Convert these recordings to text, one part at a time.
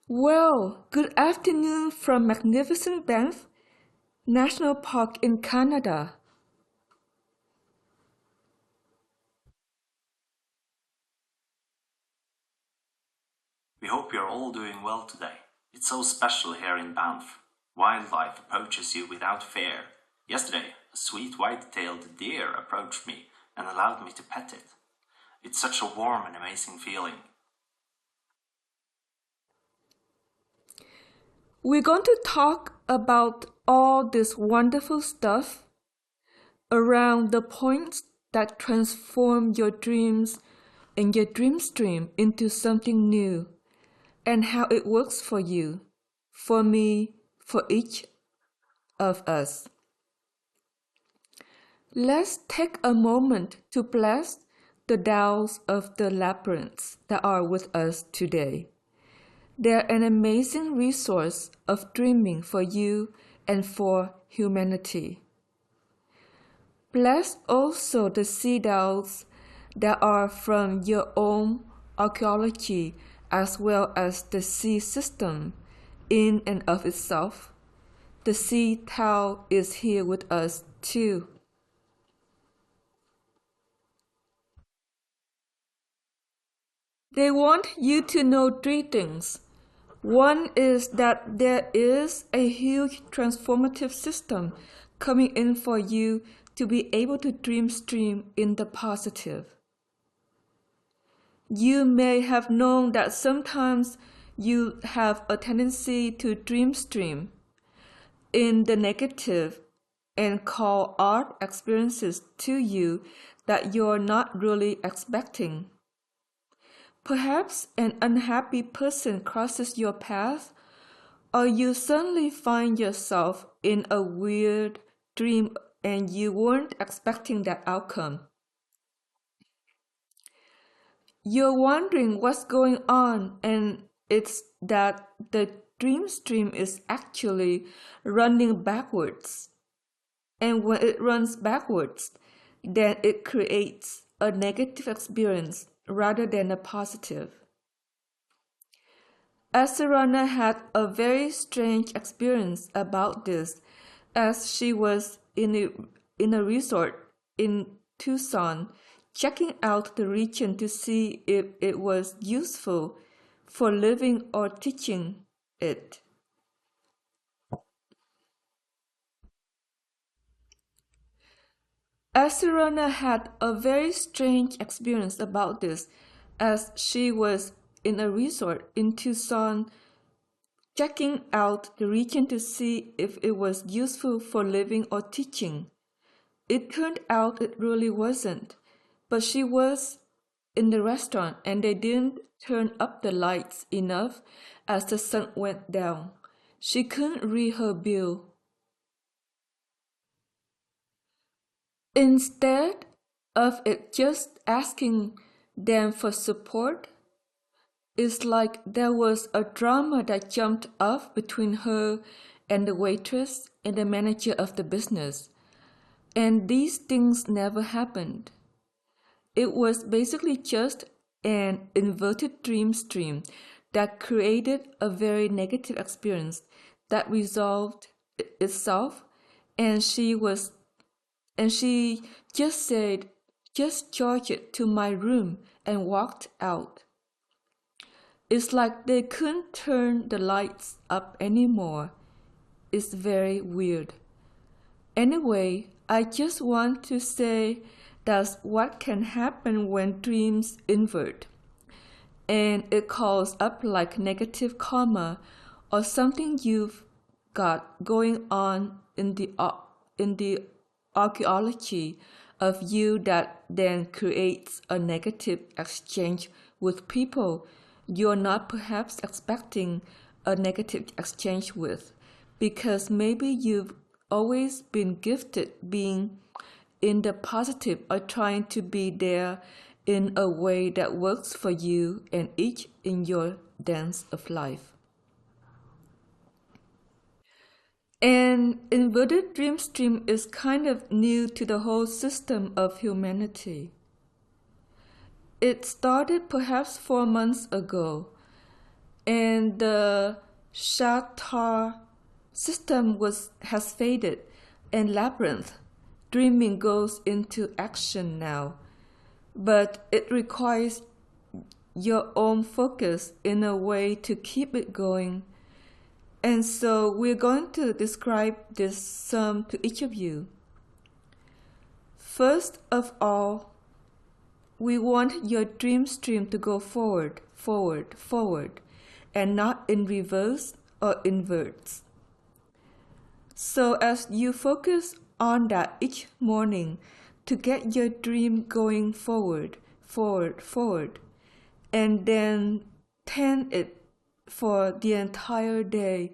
Well, good afternoon from magnificent Banff National Park in Canada. We hope you're all doing well today. It's so special here in Banff. Wildlife approaches you without fear. Yesterday, a sweet white-tailed deer approached me and allowed me to pet it. It's such a warm and amazing feeling. We're going to talk about all this wonderful stuff around the points that transform your dreams and your dream stream into something new, and how it works for you, for me, for each of us. Let's take a moment to bless the DAOs of the labyrinths that are with us today. They're an amazing resource of dreaming for you and for humanity. Bless also the sea DAOs that are from your own archaeology as well as the sea system in and of itself. The sea Tao is here with us too. They want you to know three things. One is that there is a huge transformative system coming in for you to be able to dream stream in the positive. You may have known that sometimes you have a tendency to dream stream in the negative and call art experiences to you that you're not really expecting. Perhaps an unhappy person crosses your path, or you suddenly find yourself in a weird dream and you weren't expecting that outcome. You're wondering what's going on, and it's that the dream stream is actually running backwards. And when it runs backwards, then it creates a negative experience rather than a positive. Asarana had a very strange experience about this as she was in a resort in Tucson checking out the region to see if it was useful for living or teaching it. Asarana had a very strange experience about this as she was in a resort in Tucson checking out the region to see if it was useful for living or teaching. It turned out it really wasn't, but she was in the restaurant and they didn't turn up the lights enough as the sun went down. She couldn't read her bill. Instead of it just asking them for support, it's like there was a drama that jumped off between her and the waitress and the manager of the business. And these things never happened. It was basically just an inverted dream stream that created a very negative experience that resolved itself, and she just said, just charge it to my room and walked out. It's like they couldn't turn the lights up anymore. It's very weird. Anyway, I just want to say that's what can happen when dreams invert. And it calls up like negative karma or something you've got going on in the archaeology of you that then creates a negative exchange with people you're not perhaps expecting a negative exchange with, because maybe you've always been gifted being in the positive or trying to be there in a way that works for you and each in your dance of life. And inverted dream stream is kind of new to the whole system of humanity. It started perhaps 4 months ago. and the shatar system has faded, and labyrinth dreaming goes into action now. But it requires your own focus in a way to keep it going. And so we're going to describe this some to each of you. First of all, we want your dream stream to go forward, forward, forward, and not in reverse or inverts. So as you focus on that each morning to get your dream going forward, forward, forward, and then tend it for the entire day,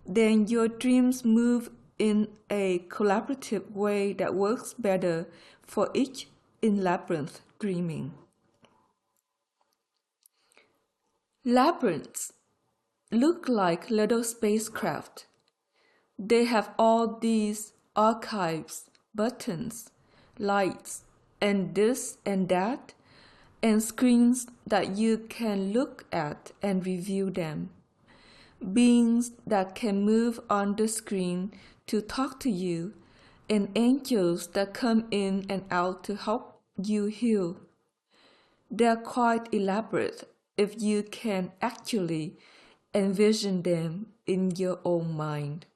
then your dreams move in a collaborative way that works better for each in labyrinth dreaming. Labyrinths look like little spacecraft. They have all these archives, buttons, lights, and this and that, and screens that you can look at and review them. Beings that can move on the screen to talk to you, and angels that come in and out to help you heal. They're quite elaborate if you can actually envision them in your own mind.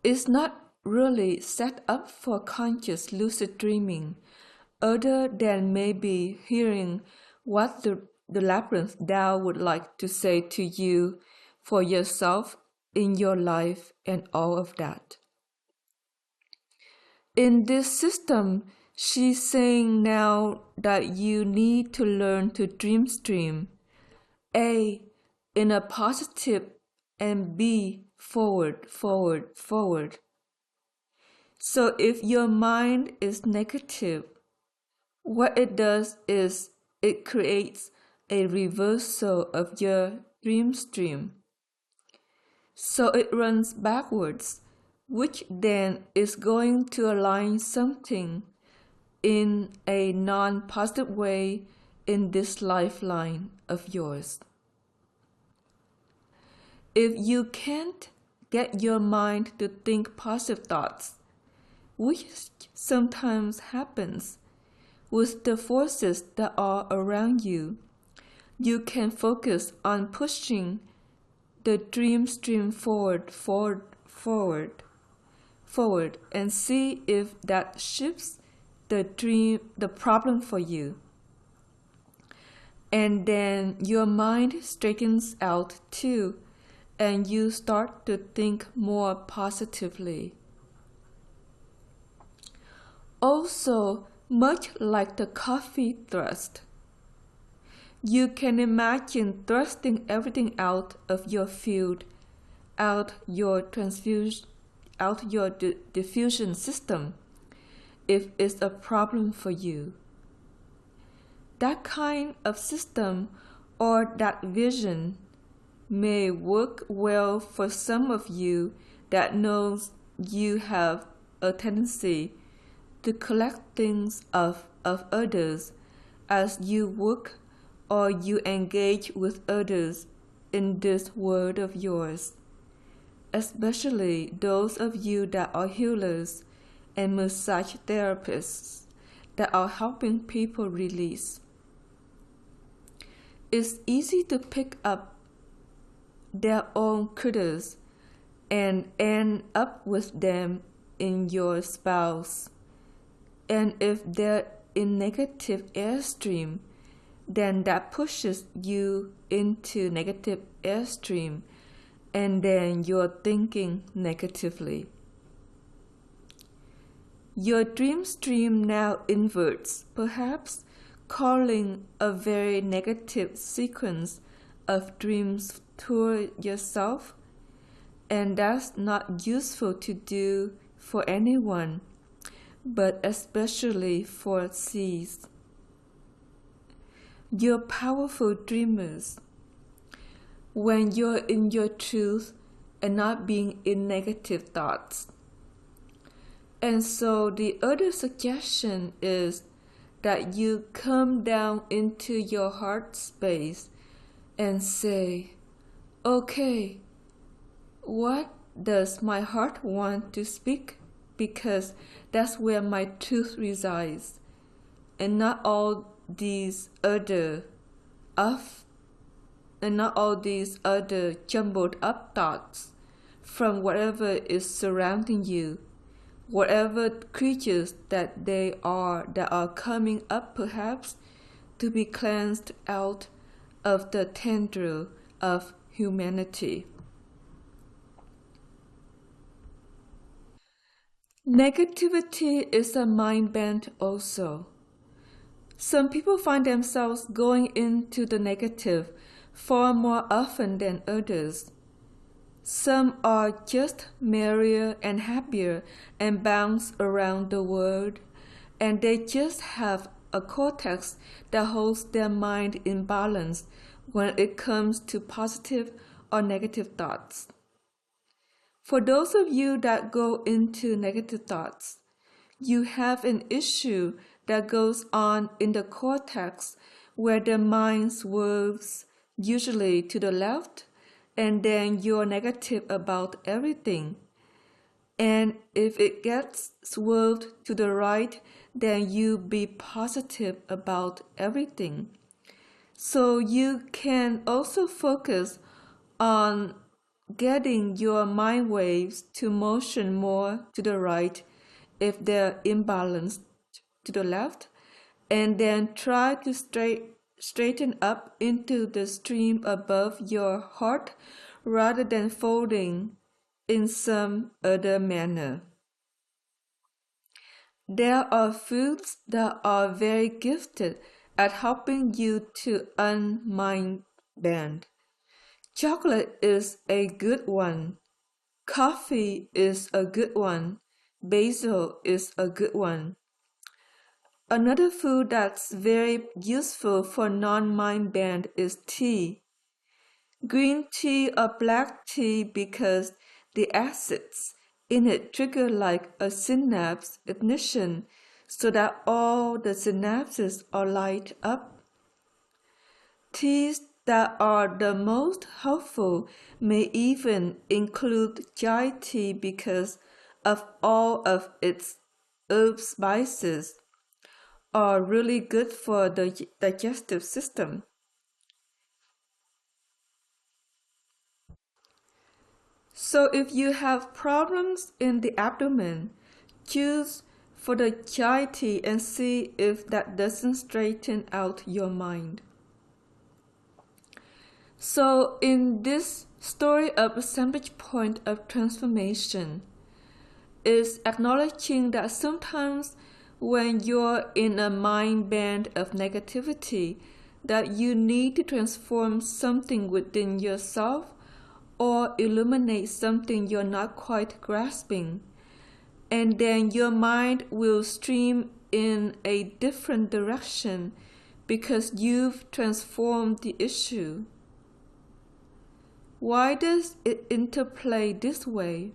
It's not really set up for conscious lucid dreaming, other than maybe hearing what the labyrinth Tao would like to say to you for yourself in your life and all of that. In this system, she's saying now that you need to learn to dream stream, A, in a positive, and B, forward, forward, forward. So if your mind is negative, what it does is it creates a reversal of your dream stream. So it runs backwards, which then is going to align something in a non-positive way in this lifeline of yours. If you can't get your mind to think positive thoughts, which sometimes happens with the forces that are around you, you can focus on pushing the dream stream forward, and see if that shifts the problem for you. And then your mind straightens out too, and you start to think more positively. Also, much like the coffee thrust, you can imagine thrusting everything out of your field, out your diffusion system, if it's a problem for you. That kind of system or that vision may work well for some of you that knows you have a tendency to collect things of others as you work or you engage with others in this world of yours, especially those of you that are healers and massage therapists that are helping people release. It's easy to pick up their own critters and end up with them in your spouse. And if they're in negative airstream, then that pushes you into negative airstream, and then you're thinking negatively. Your dream stream now inverts, perhaps calling a very negative sequence of dreams toward yourself, and that's not useful to do for anyone, but especially for Cs. You're powerful dreamers when you're in your truth and not being in negative thoughts. And so the other suggestion is that you come down into your heart space and say, okay, what does my heart want to speak? Because that's where my truth resides, and not all these other of and not all these other jumbled up thoughts from whatever is surrounding you, whatever creatures that are coming up perhaps to be cleansed out of the tendril of humanity. Negativity is a mind bend also. Some people find themselves going into the negative far more often than others. Some are just merrier and happier and bounce around the world, and they just have a cortex that holds their mind in balance when it comes to positive or negative thoughts. For those of you that go into negative thoughts, you have an issue that goes on in the cortex where the mind swerves usually to the left, and then you're negative about everything. And if it gets swerved to the right, then you be positive about everything. So you can also focus on getting your mind waves to motion more to the right if they're imbalanced to the left, and then try to straighten up into the stream above your heart rather than folding in some other manner. There are foods that are very gifted at helping you to unmind bend. Chocolate is a good one. Coffee is a good one. Basil is a good one. Another food that's very useful for non-mind bend is tea. Green tea or black tea because the acids in it trigger like a synapse ignition so that all the synapses are light up. Teas that are the most helpful may even include chai tea because of all of its herb spices are really good for the digestive system. So if you have problems in the abdomen, choose for the chai tea and see if that doesn't straighten out your mind. So in this story of Assemblage point of transformation is acknowledging that sometimes when you're in a mind band of negativity, that you need to transform something within yourself or illuminate something you're not quite grasping, and then your mind will stream in a different direction because you've transformed the issue. Why does it interplay this way?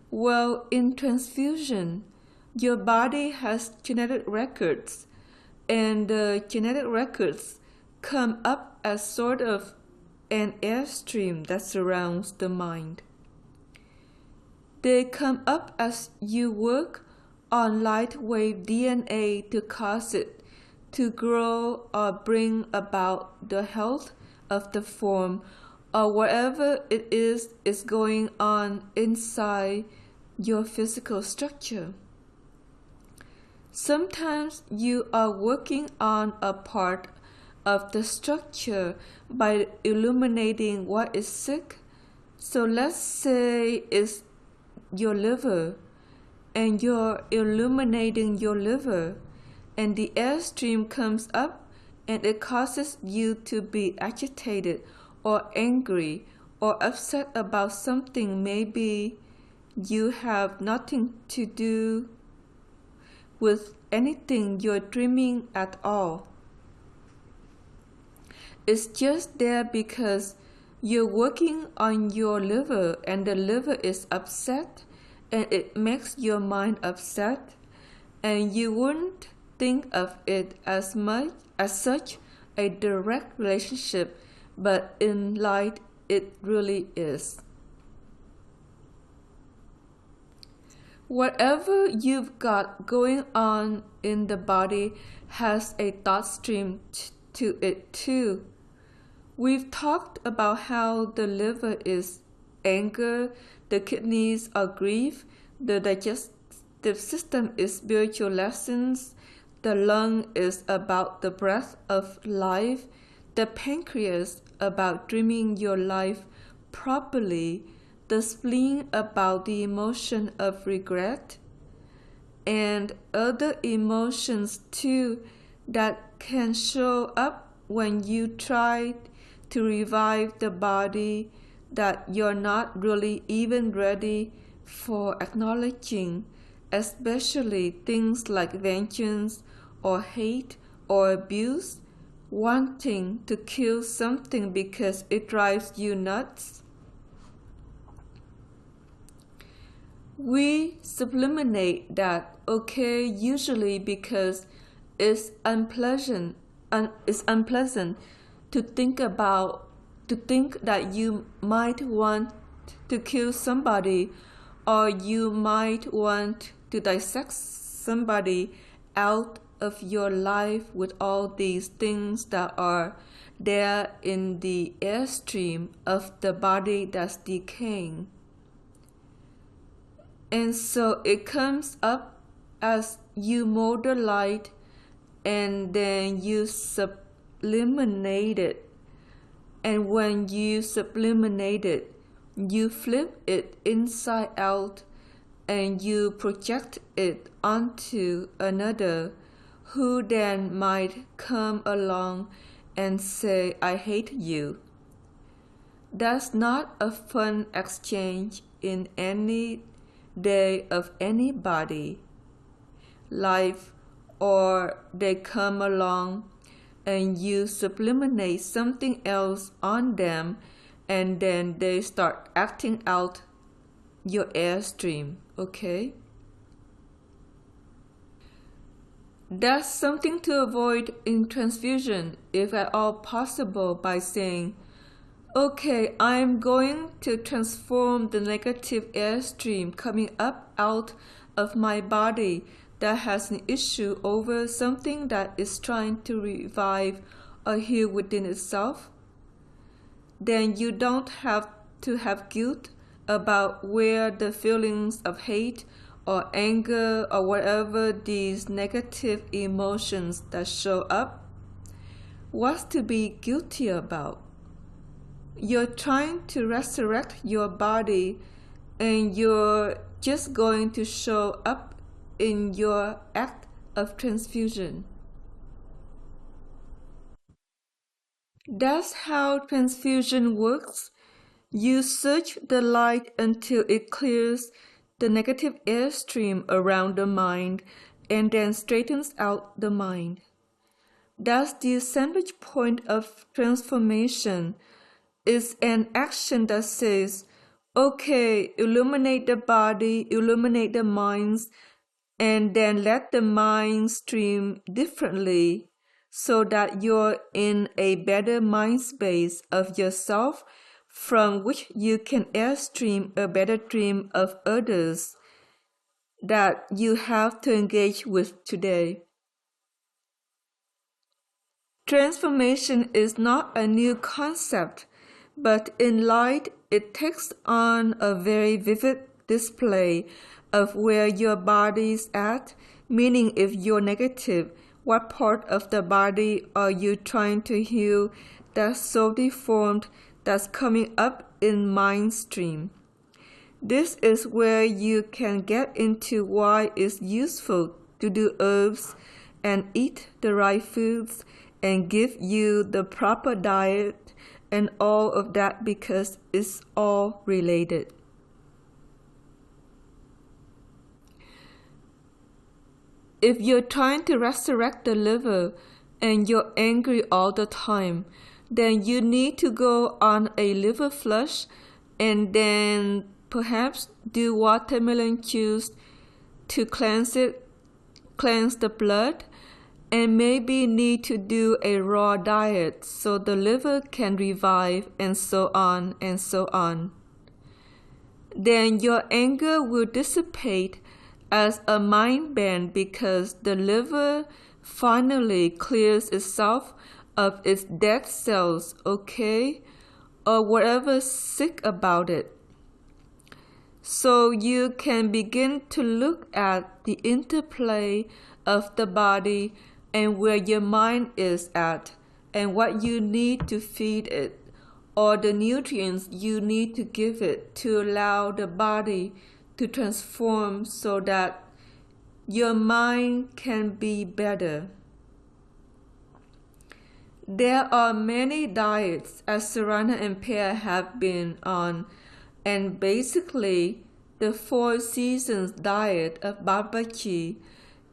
Well, in transfusion, your body has genetic records, and the genetic records come up as sort of an airstream that surrounds the mind. They come up as you work on light wave DNA to cause it to grow or bring about the health of the form or whatever it is going on inside your physical structure. Sometimes you are working on a part of the structure by illuminating what is sick. So let's say it's your liver, and you're illuminating your liver, and the airstream comes up and it causes you to be agitated or angry or upset about something maybe you have nothing to do with anything you're dreaming at all. It's just there because you're working on your liver and the liver is upset and it makes your mind upset, and you wouldn't think of it as much as such a direct relationship but in light it really is. Whatever you've got going on in the body has a thought stream to it too. We've talked about how the liver is anger, the kidneys are grief, the digestive system is spiritual lessons, the lung is about the breath of life, the pancreas about dreaming your life properly, the spleen about the emotion of regret, and other emotions too that can show up when you try to revive the body that you're not really even ready for acknowledging, especially things like vengeance or hate or abuse, wanting to kill something because it drives you nuts. We subliminate that, okay, usually because it's unpleasant to think that you might want to kill somebody, or you might want to dissect somebody out of your life with all these things that are there in the airstream of the body that's decaying. And so it comes up as you molder light, and then you subliminate it. And when you subliminate it, you flip it inside out, and you project it onto another, who then might come along and say, I hate you. That's not a fun exchange in any day of anybody life, or they come along and you subliminate something else on them, and then they start acting out your airstream, okay? That's something to avoid in transfusion, if at all possible, by saying, okay, I'm going to transform the negative airstream coming up out of my body that has an issue over something that is trying to revive or heal within itself. Then you don't have to have guilt about where the feelings of hate or anger or whatever these negative emotions that show up. What's to be guilty about? You're trying to resurrect your body, and you're just going to show up in your act of transfusion. That's how transfusion works. You search the light until it clears the negative airstream around the mind and then straightens out the mind. That's the assemblage point of transformation. Is an action that says, okay, illuminate the body, illuminate the minds, and then let the mind stream differently so that you're in a better mind space of yourself from which you can airstream a better dream of others that you have to engage with today. Transformation is not a new concept, but in light it takes on a very vivid display of where your body's at, meaning if you're negative, what part of the body are you trying to heal that's so deformed that's coming up in mind stream. This is where you can get into why it's useful to do herbs and eat the right foods and give you the proper diet and all of that, because it's all related. If you're trying to resurrect the liver and you're angry all the time, then you need to go on a liver flush and then perhaps do watermelon juice to cleanse the blood, and maybe need to do a raw diet so the liver can revive, and so on and so on. Then your anger will dissipate as a mind bend because the liver finally clears itself of its dead cells, okay? Or whatever's sick about it. So you can begin to look at the interplay of the body and where your mind is at and what you need to feed it or the nutrients you need to give it to allow the body to transform so that your mind can be better. There are many diets as Sarana and Pear have been on, and basically the 4 seasons diet of Babaji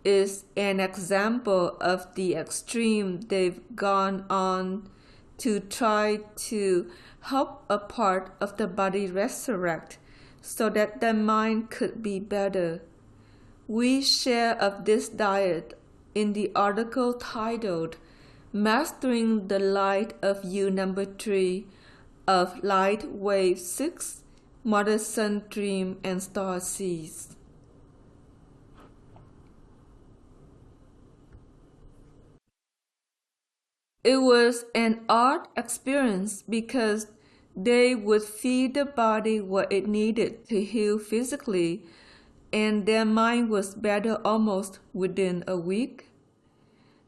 is an example of the extreme they've gone on to try to help a part of the body resurrect so that the mind could be better. We share of this diet in the article titled Mastering the Light of You number 3 of Light Wave 6, Mother Sun Dream and Star Seeds. It was an art experience because they would feed the body what it needed to heal physically, and their mind was better almost within a week.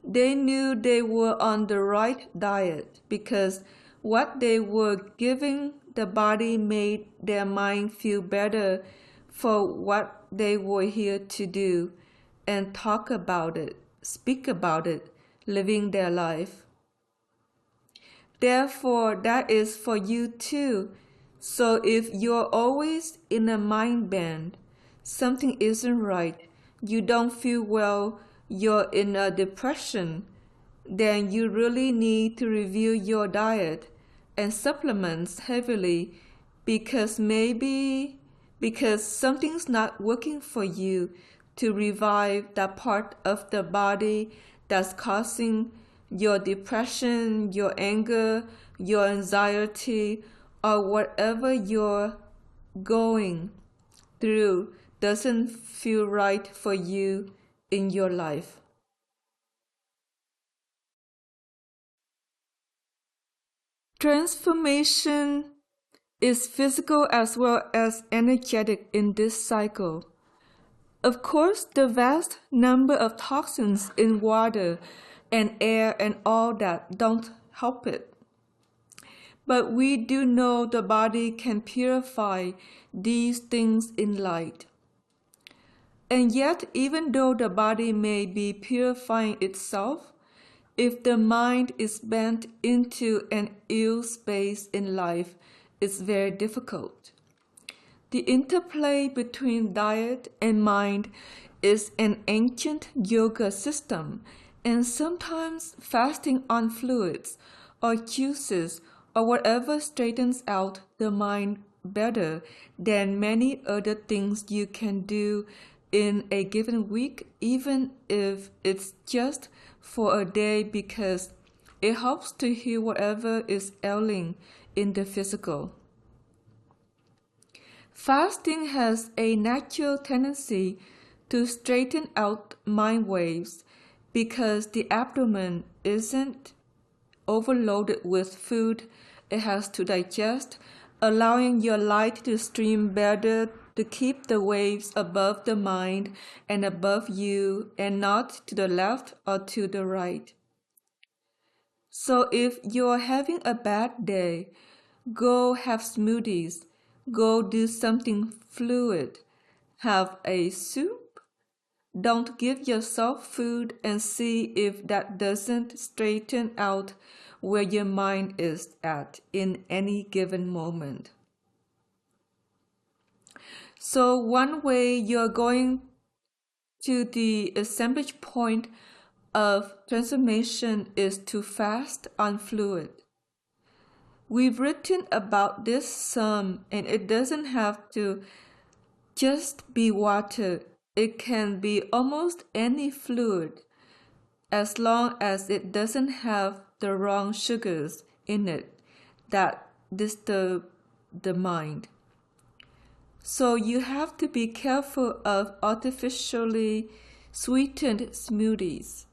They knew they were on the right diet because what they were giving the body made their mind feel better for what they were here to do and talk about it, speak about it, living their life. Therefore, that is for you too. So if you're always in a mind bend, something isn't right, you don't feel well, you're in a depression, then you really need to review your diet and supplements heavily because something's not working for you to revive that part of the body that's causing your depression, your anger, your anxiety, or whatever you're going through doesn't feel right for you in your life. Transformation is physical as well as energetic in this cycle. Of course, the vast number of toxins in water and air and all that don't help it. But we do know the body can purify these things in light. And yet, even though the body may be purifying itself, if the mind is bent into an ill space in life, it's very difficult. The interplay between diet and mind is an ancient yoga system, and sometimes fasting on fluids or juices or whatever straightens out the mind better than many other things you can do in a given week, even if it's just for a day, because it helps to heal whatever is ailing in the physical. Fasting has a natural tendency to straighten out mind waves because the abdomen isn't overloaded with food it has to digest, allowing your light to stream better to keep the waves above the mind and above you and not to the left or to the right. So if you're having a bad day, go have smoothies, go do something fluid, have a soup. Don't give yourself food and see if that doesn't straighten out where your mind is at in any given moment. So one way you're going to the assemblage point of transformation is to fast on fluid. We've written about this some, and it doesn't have to just be water. It can be almost any fluid. as long as it doesn't have the wrong sugars in it that disturb the mind. So you have to be careful of artificially sweetened smoothies.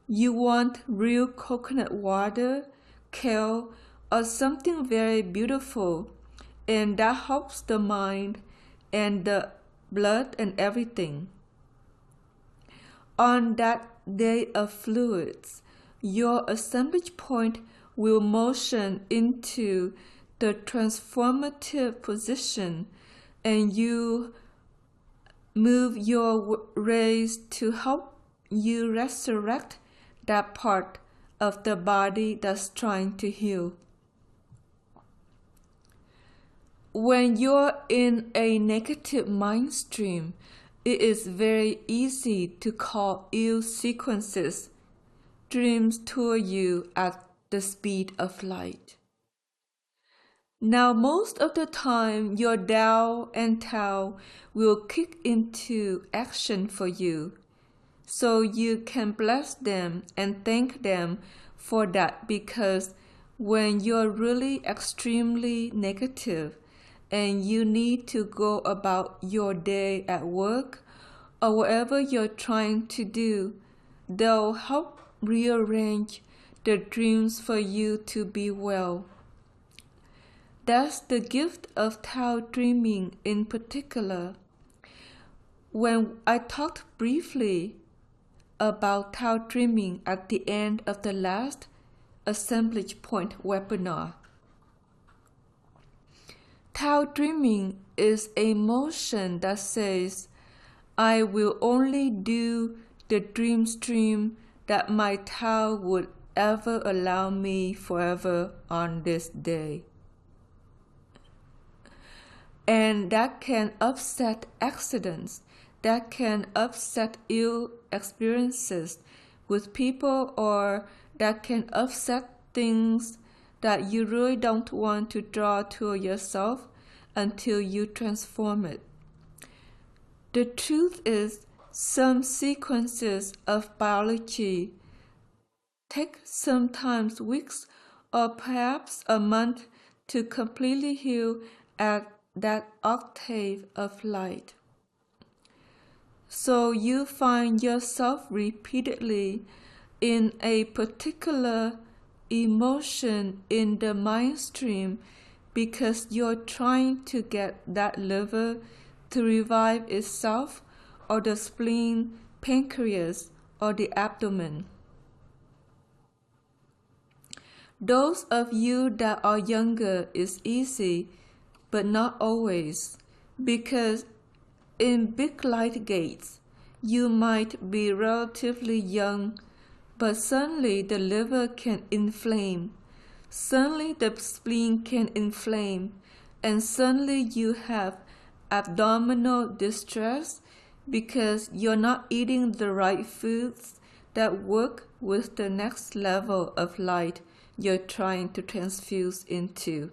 You want real coconut water, kale, or something very beautiful, and that helps the mind and the blood and everything. On that day of fluids, your assemblage point will motion into the transformative position, and you move your rays to help you resurrect that part of the body that's trying to heal. When you're in a negative mind stream, it is very easy to call ill sequences dreams toward you at the speed of light. Now, most of the time, your Tao and Tao will kick into action for you, so you can bless them and thank them for that, because when you're really extremely negative and you need to go about your day at work or whatever you're trying to do, they'll help rearrange the dreams for you to be well. That's the gift of Tao dreaming in particular. When I talked briefly about Tao dreaming at the end of the last Assemblage Point webinar, Tao dreaming is a motion that says, I will only do the dream stream that my Tao would ever allow me forever on this day. And that can upset accidents, that can upset ill experiences with people, or that can upset things that you really don't want to draw to yourself until you transform it. The truth is, some sequences of biology take sometimes weeks or perhaps a month to completely heal at that octave of light. So you find yourself repeatedly in a particular emotion in the mind stream because you're trying to get that liver to revive itself, or the spleen, pancreas, or the abdomen. Those of you that are younger is easy, but not always, because in big light gates, you might be relatively young, but suddenly the liver can inflame, suddenly the spleen can inflame, and suddenly you have abdominal distress because you're not eating the right foods that work with the next level of light you're trying to transfuse into.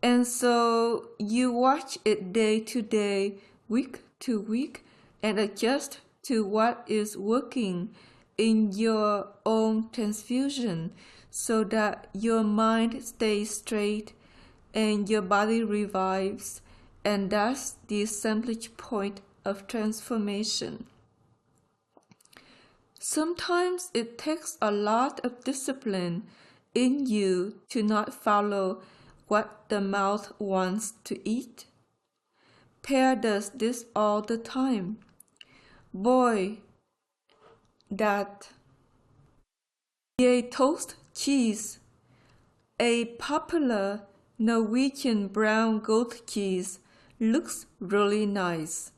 And so you watch it day to day, week to week, and adjust to what is working in your own transfusion so that your mind stays straight and your body revives, and that's the assemblage point of transformation. Sometimes it takes a lot of discipline in you to not follow what the mouth wants to eat. Pear does this all the time. Boy, that a toast cheese, a popular Norwegian brown goat cheese, looks really nice.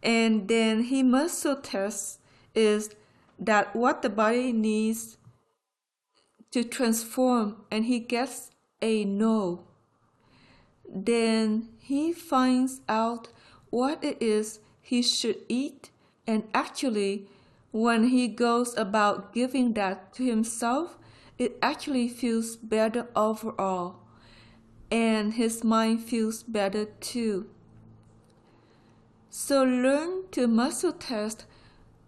And then he muscle tests is that what the body needs to transform, and he gets a no. Then he finds out what it is he should eat, and actually when he goes about giving that to himself, it actually feels better overall, and his mind feels better too. So learn to muscle test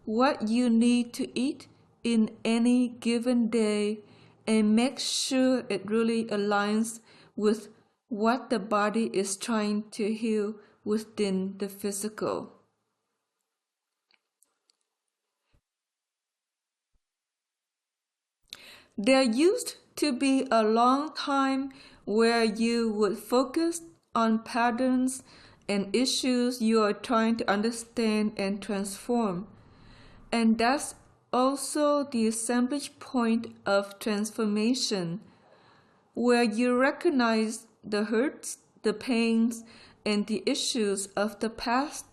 what you need to eat in any given day and make sure it really aligns with what the body is trying to heal within the physical. There used to be a long time where you would focus on patterns and issues you are trying to understand and transform. And that's also the assemblage point of transformation, where you recognize the hurts, the pains, and the issues of the past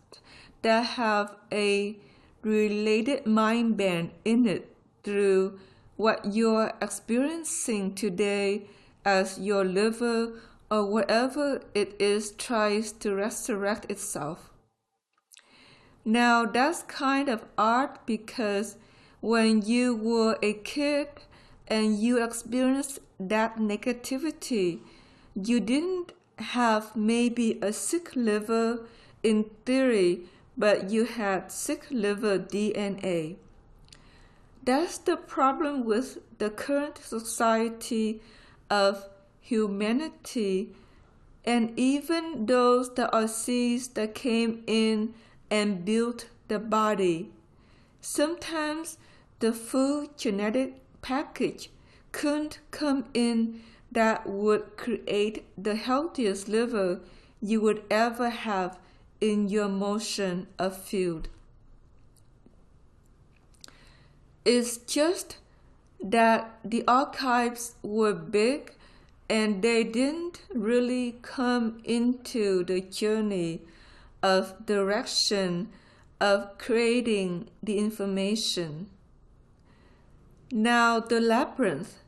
that have a related mind band in it through what you're experiencing today as your liver or whatever it is tries to resurrect itself. Now that's kind of odd because when you were a kid and you experienced that negativity, you didn't have maybe a sick liver in theory, but you had sick liver DNA. That's the problem with the current society of humanity, and even those that are seeds that came in and built the body. Sometimes the full genetic package couldn't come in that would create the healthiest liver you would ever have in your motion of field. It's just that the archives were big and they didn't really come into the journey of direction of creating the information. Now the labyrinth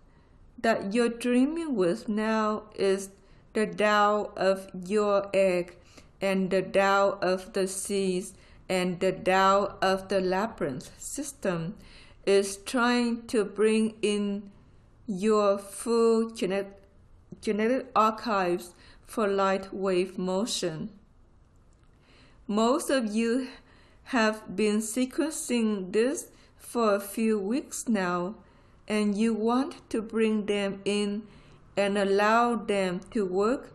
that you're dreaming with now is the Tao of your egg and the Tao of the seeds and the Tao of the labyrinth system is trying to bring in your full genetic archives for light wave motion. Most of you have been sequencing this for a few weeks now, and you want to bring them in and allow them to work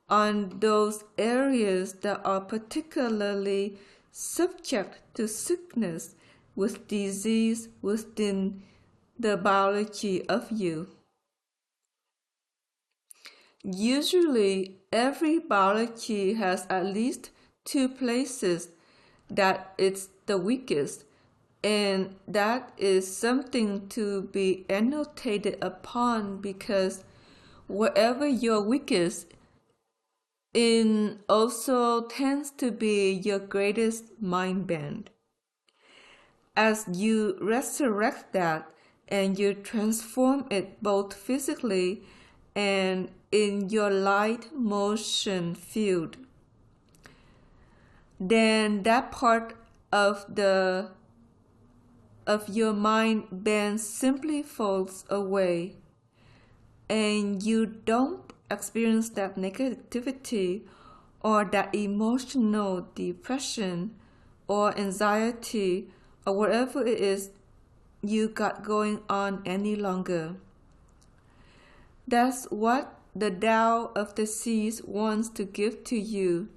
on those areas that are particularly subject to sickness with disease within the biology of you. Usually, every biology has at least two places that it's the weakest, and that is something to be annotated upon because wherever you're weakest in also tends to be your greatest mind band. As you resurrect that and you transform it both physically and in your light motion field, then that part of your mind band simply falls away, and you don't experience that negativity or that emotional depression or anxiety or whatever it is you got going on any longer. That's what the Tao of the Seas wants to give to you.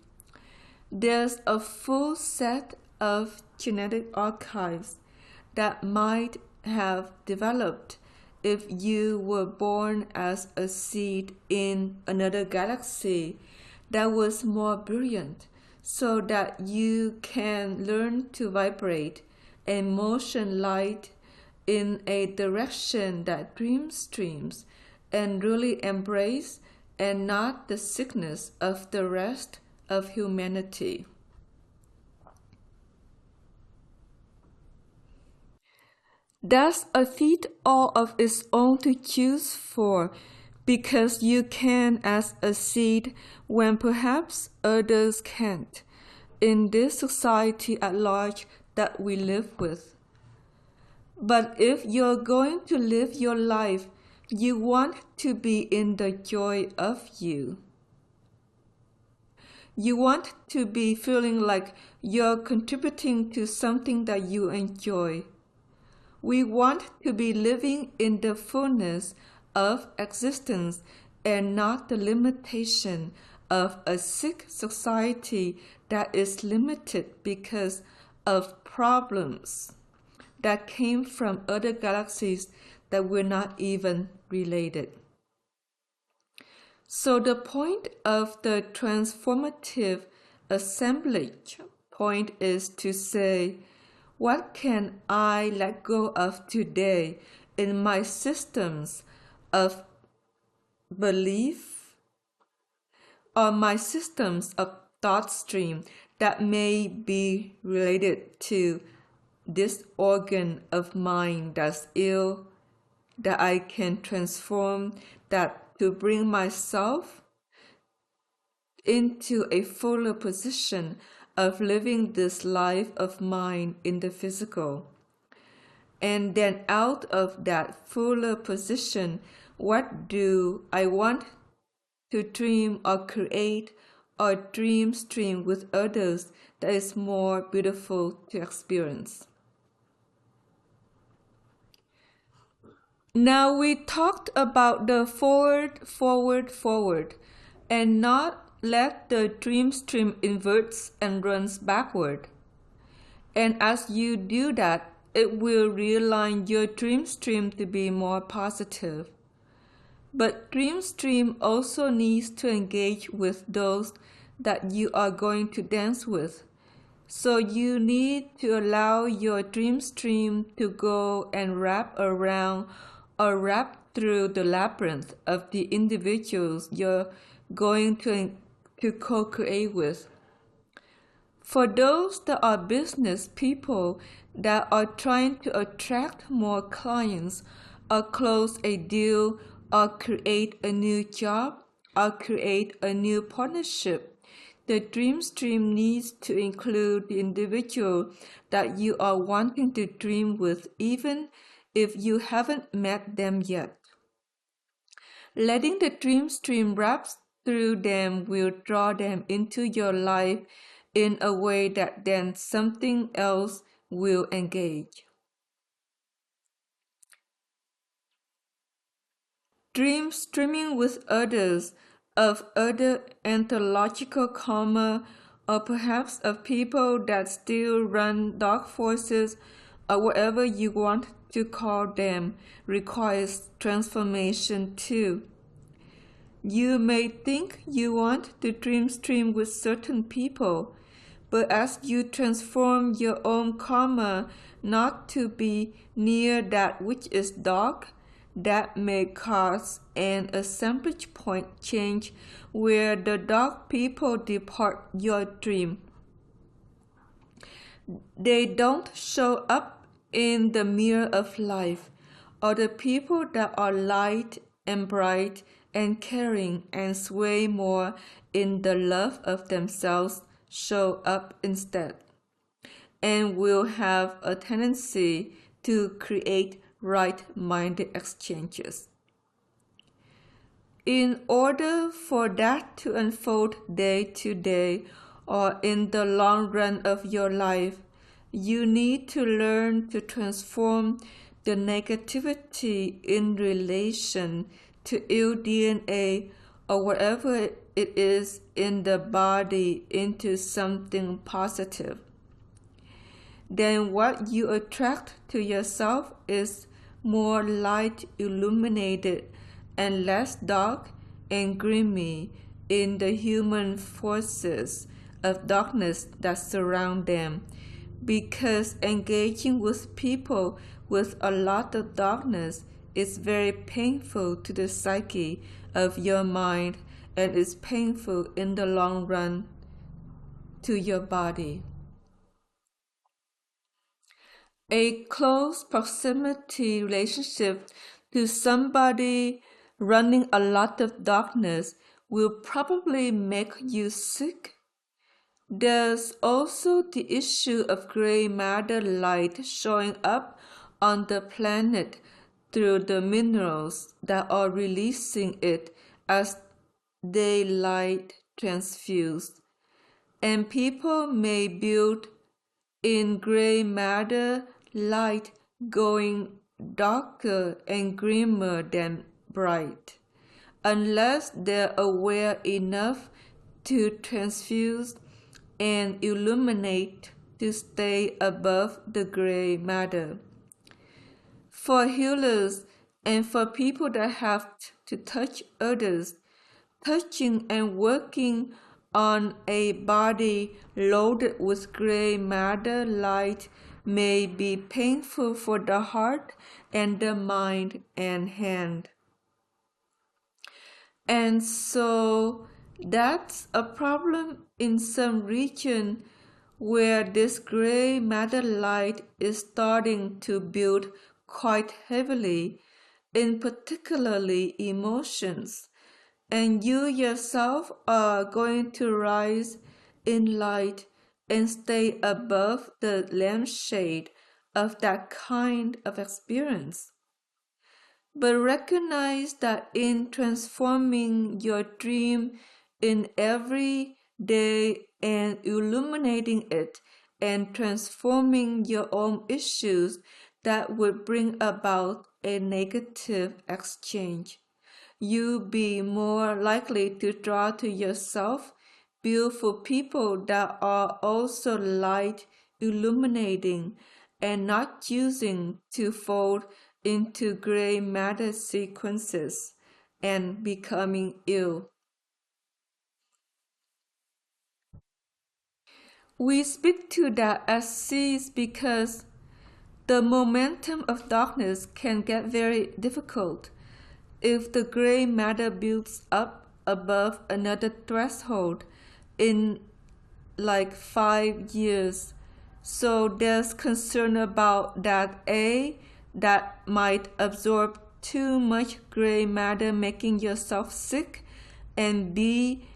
There's a full set of genetic archives that might have developed if you were born as a seed in another galaxy that was more brilliant, so that you can learn to vibrate and motion light in a direction that dreams and really embrace and not the sickness of the rest of humanity. That's a feat all of its own to choose for, because you can as a seed when perhaps others can't, in this society at large that we live with. But if you're going to live your life, you want to be in the joy of you. You want to be feeling like you're contributing to something that you enjoy. We want to be living in the fullness of existence and not the limitation of a sick society that is limited because of problems that came from other galaxies that were not even related. So the point of the transformative assemblage point is to say, what can I let go of today in my systems of belief or my systems of thought stream that may be related to this organ of mine that's ill, that I can transform, that to bring myself into a fuller position of living this life of mine in the physical. And then out of that fuller position, what do I want to dream or create or dream stream with others that is more beautiful to experience? Now we talked about the forward, and not let the dream stream inverts and runs backward. And as you do that, it will realign your dream stream to be more positive. But dream stream also needs to engage with those that you are going to dance with. So you need to allow your dream stream to go and wrap around or wrap through the labyrinth of the individuals you're going to co-create with. For those that are business people that are trying to attract more clients or close a deal or create a new job or create a new partnership, the dream stream needs to include the individual that you are wanting to dream with, even if you haven't met them yet. Letting the dream stream wrap through them will draw them into your life in a way that then something else will engage. Dream streaming with others of other ontological karma, or perhaps of people that still run dark forces, or whatever you want to call them, requires transformation too. You may think you want to dream stream with certain people, but as you transform your own karma not to be near that which is dark, that may cause an assemblage point change where the dark people depart your dream. They don't show up in the mirror of life, or the people that are light and bright and caring and sway more in the love of themselves show up instead, and will have a tendency to create right-minded exchanges. In order for that to unfold day to day or in the long run of your life, you need to learn to transform the negativity in relation to ill DNA or whatever it is in the body into something positive. Then what you attract to yourself is more light illuminated and less dark and grimy in the human forces of darkness that surround them, because engaging with people with a lot of darkness is very painful to the psyche of your mind and is painful in the long run to your body. A close proximity relationship to somebody running a lot of darkness will probably make you sick. There's also the issue of gray matter light showing up on the planet through the minerals that are releasing it as they light transfuse. and people may build in gray matter light going darker and grimmer than bright, unless they're aware enough to transfuse and illuminate to stay above the gray matter. For healers and for people that have to touch others, touching and working on a body loaded with gray matter light may be painful for the heart and the mind and hand. And so that's a problem in some region where this gray matter light is starting to build quite heavily, in particularly emotions. And you yourself are going to rise in light and stay above the lampshade of that kind of experience. But recognize that in transforming your dream in every day and illuminating it and transforming your own issues, that would bring about a negative exchange. You be more likely to draw to yourself beautiful people that are also light illuminating and not choosing to fold into gray matter sequences and becoming ill. We speak to that as seeds because the momentum of darkness can get very difficult if the gray matter builds up above another threshold in like 5 years. So there's concern about that that might absorb too much gray matter making yourself sick, and B,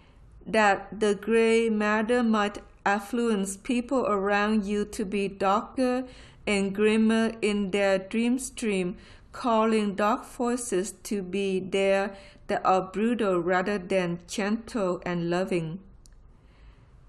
that the gray matter might influence people around you to be darker and grimmer in their dream stream, calling dark forces to be there that are brutal rather than gentle and loving.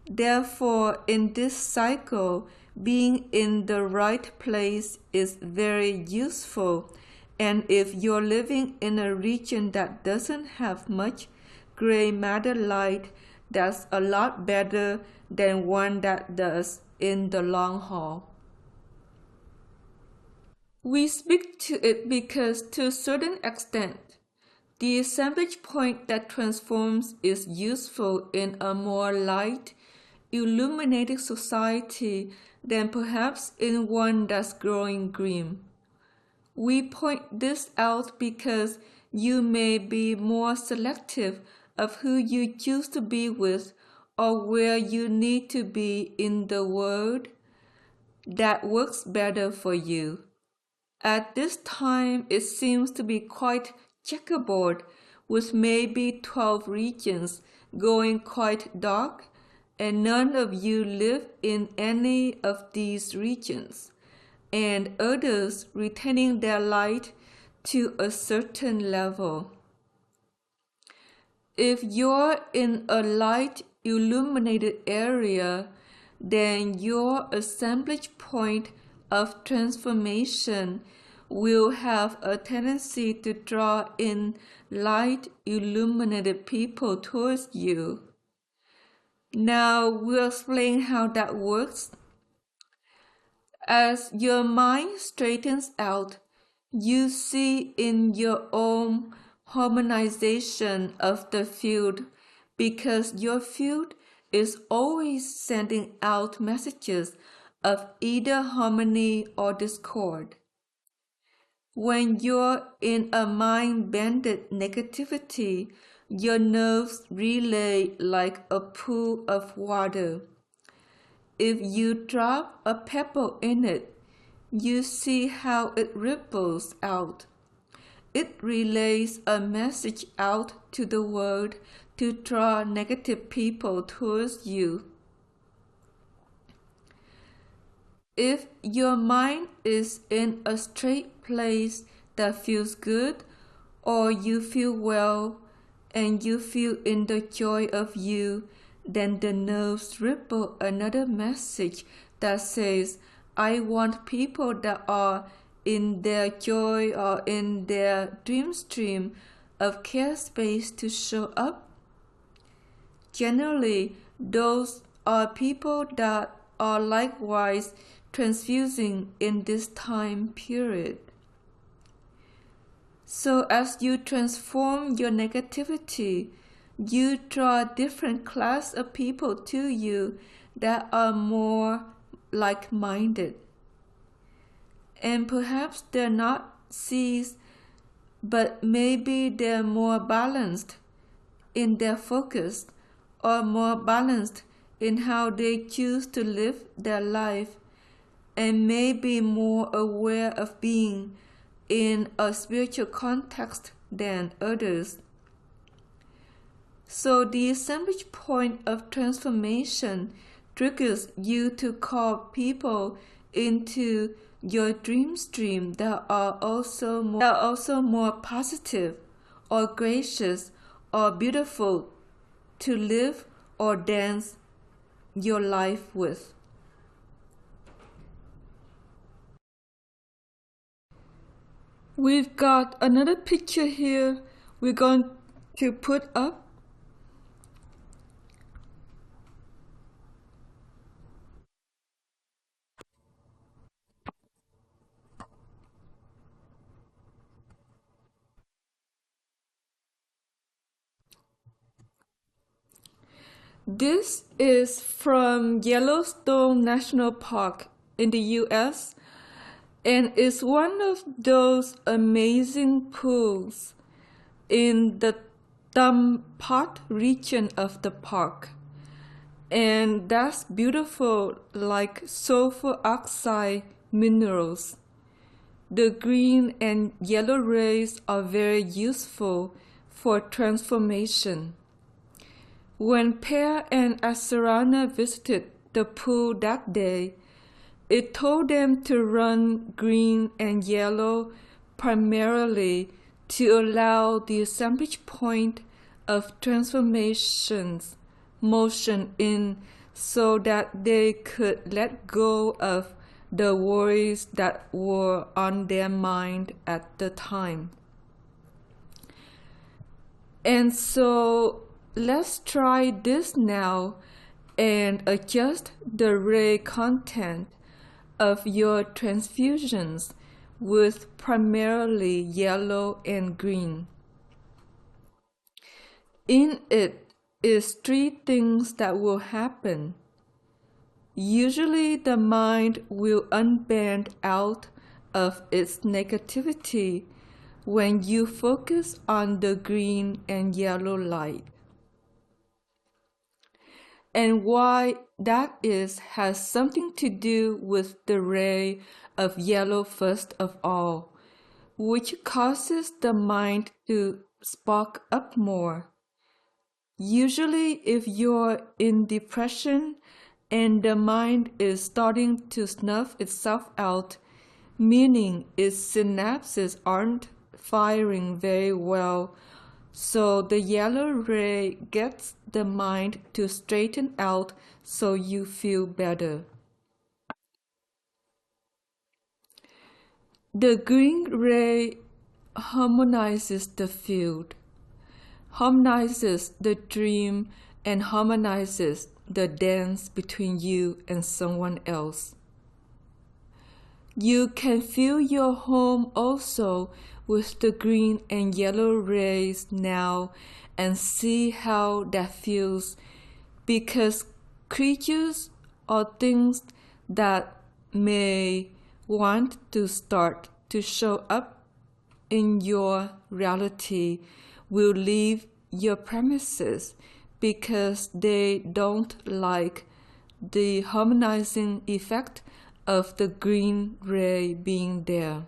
Therefore, in this cycle, being in the right place is very useful, and if you're living in a region that doesn't have much gray matter light, that's a lot better than one that does in the long haul. We speak to it because, to a certain extent, the assemblage point that transforms is useful in a more light, illuminated society than perhaps in one that's growing grim. We point this out because you may be more selective of who you choose to be with or where you need to be in the world that works better for you. At this time, it seems to be quite checkerboard, with maybe 12 regions going quite dark, and none of you live in any of these regions, and others retaining their light to a certain level. If you're in a light illuminated area, then your assemblage point of transformation will have a tendency to draw in light illuminated people towards you. Now we'll explain how that works. As your mind straightens out, you see in your own harmonization of the field, because your field is always sending out messages of either harmony or discord. When you're in a mind-bended negativity, your nerves relay like a pool of water. If you drop a pebble in it, you see how it ripples out. It relays a message out to the world to draw negative people towards you. If your mind is in a straight place that feels good, or you feel well, and you feel in the joy of you, then the nerves ripple another message that says, I want people that are in their joy or in their dream stream of care space to show up. Generally, those are people that are likewise transfusing in this time period. So as you transform your negativity, you draw different class of people to you that are more like-minded. And perhaps they're not C's, but maybe they're more balanced in their focus or more balanced in how they choose to live their life, and maybe more aware of being in a spiritual context than others. So the assemblage point of transformation triggers you to call people into your dream stream that are also more positive or gracious or beautiful to live or dance your life with. We've got another picture here we're going to put up. This is from Yellowstone National Park in the US, and is one of those amazing pools in the Thumb Pot region of the park. And that's beautiful, like sulfur oxide minerals. The green and yellow rays are very useful for transformation. When Per and Asarana visited the pool that day, it told them to run green and yellow primarily to allow the assemblage point of transformations motion in, so that they could let go of the worries that were on their mind at the time. And so let's try this now and adjust the ray content of your transfusions with primarily yellow and green. In it is three things that will happen. Usually the mind will unbend out of its negativity when you focus on the green and yellow light. And why that is has something to do with the ray of yellow first of all, which causes the mind to spark up more. Usually if you're in depression and the mind is starting to snuff itself out, meaning its synapses aren't firing very well, so the yellow ray gets the mind to straighten out so you feel better. The green ray harmonizes the field, harmonizes the dream, and harmonizes the dance between you and someone else. You can fill your home also with the green and yellow rays now and see how that feels, because creatures or things that may want to start to show up in your reality will leave your premises because they don't like the harmonizing effect of the green ray being there.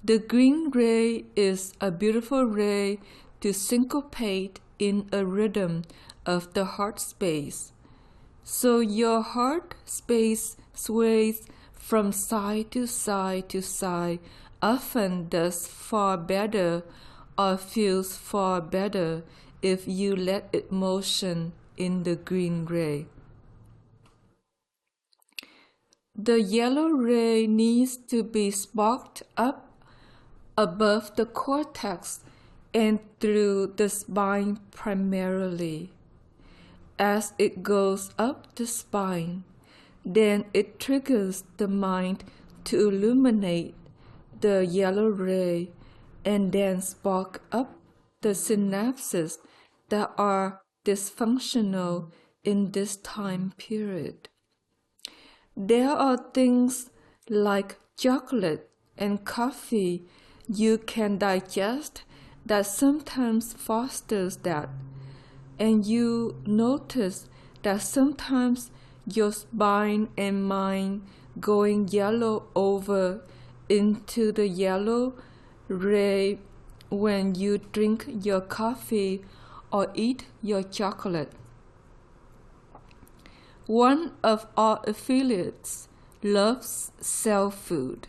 The green ray is a beautiful ray to syncopate in a rhythm of the heart space. So your heart space sways from side to side to side, often does far better or feels far better if you let it motion in the green ray. The yellow ray needs to be sparked up above the cortex and through the spine primarily. As it goes up the spine, then it triggers the mind to illuminate the yellow ray and then spark up the synapses that are dysfunctional in this time period. There are things like chocolate and coffee you can digest that sometimes fosters that, and you notice that sometimes your spine and mind going yellow over into the yellow ray when you drink your coffee or eat your chocolate. One of our affiliates loves cell food.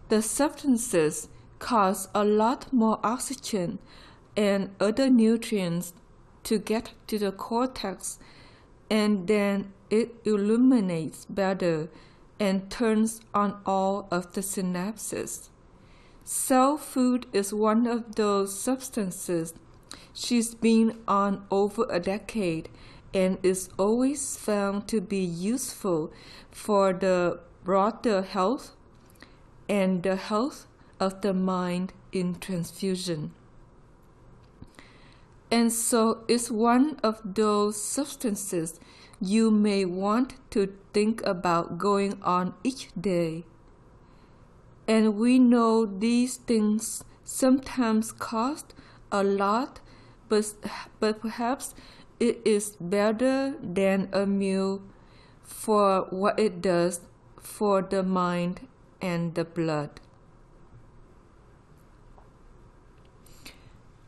The substances cause a lot more oxygen and other nutrients to get to the cortex, and then it illuminates better and turns on all of the synapses. Cell food is one of those substances. She's been on over a decade and is always found to be useful for the broader health and the health of the mind in transfusion. And so it's one of those substances you may want to think about going on each day. And we know these things sometimes cost a lot, but perhaps it is better than a meal for what it does for the mind and the blood.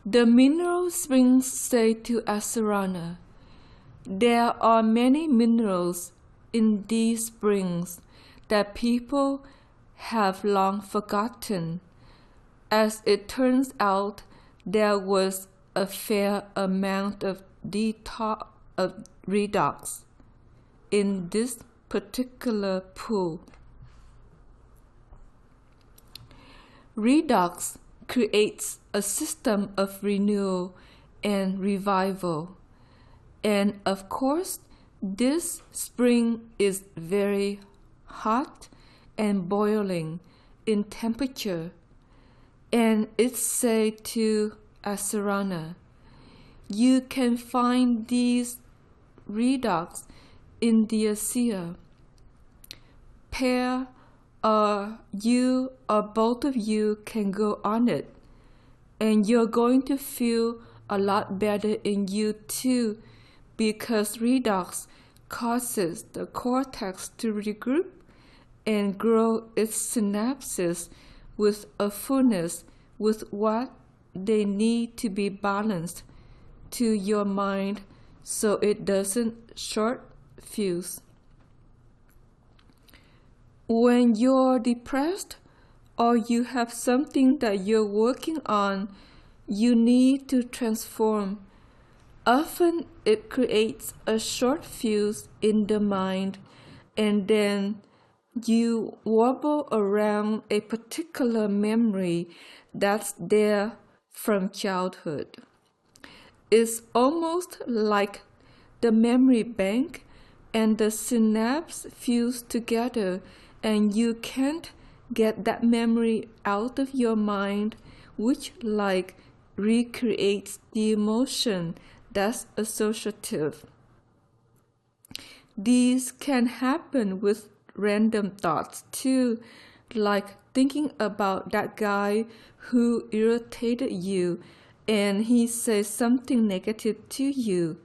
The mineral springs say to Asarana, there are many minerals in these springs that people have long forgotten. As it turns out, there was a fair amount of redox in this particular pool. Redox creates a system of renewal and revival. And of course, this spring is very hot and boiling in temperature. And it said to Asarana, you can find these redox in the Asia. Pair or you or both of you can go on it, and you're going to feel a lot better in you too, because redox causes the cortex to regroup and grow its synapses with a fullness with what they need to be balanced to your mind so it doesn't short fuse. When you're depressed or you have something that you're working on, you need to transform. Often it creates a short fuse in the mind, and then you wobble around a particular memory that's there from childhood. It's almost like the memory bank and the synapse fuse together, and you can't get that memory out of your mind, which like recreates the emotion that's associative. These can happen with random thoughts too, like thinking about that guy who irritated you and he says something negative to you,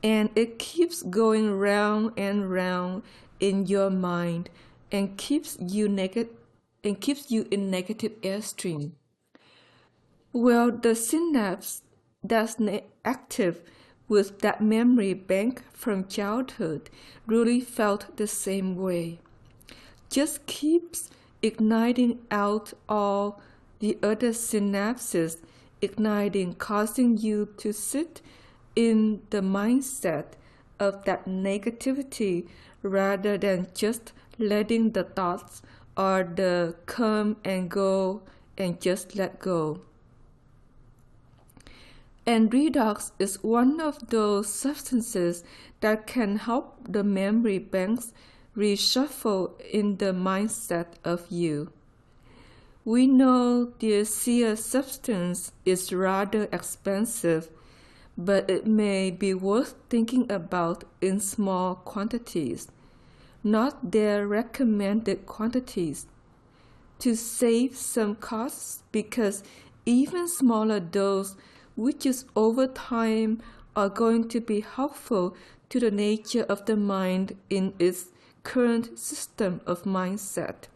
and it keeps going round and round in your mind and keeps you in negative airstream. Well, the synapse that's active with that memory bank from childhood really felt the same way. Just keeps igniting out all the other synapses igniting, causing you to sit in the mindset of that negativity rather than just letting the thoughts or the come and go and just let go. And redox is one of those substances that can help the memory banks reshuffle in the mindset of you. We know the seer substance is rather expensive, but it may be worth thinking about in small quantities, not their recommended quantities, to save some costs, because even smaller doses, which is over time, are going to be helpful to the nature of the mind in its current system of mindset.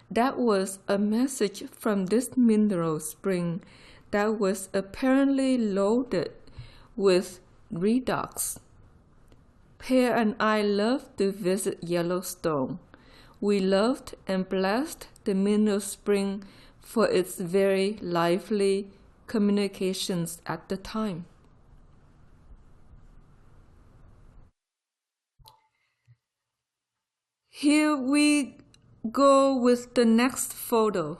That was a message from this mineral spring that was apparently loaded with redox. Pear and I loved to visit Yellowstone. We loved and blessed the mineral spring for its very lively communications at the time. Here we go with the next photo.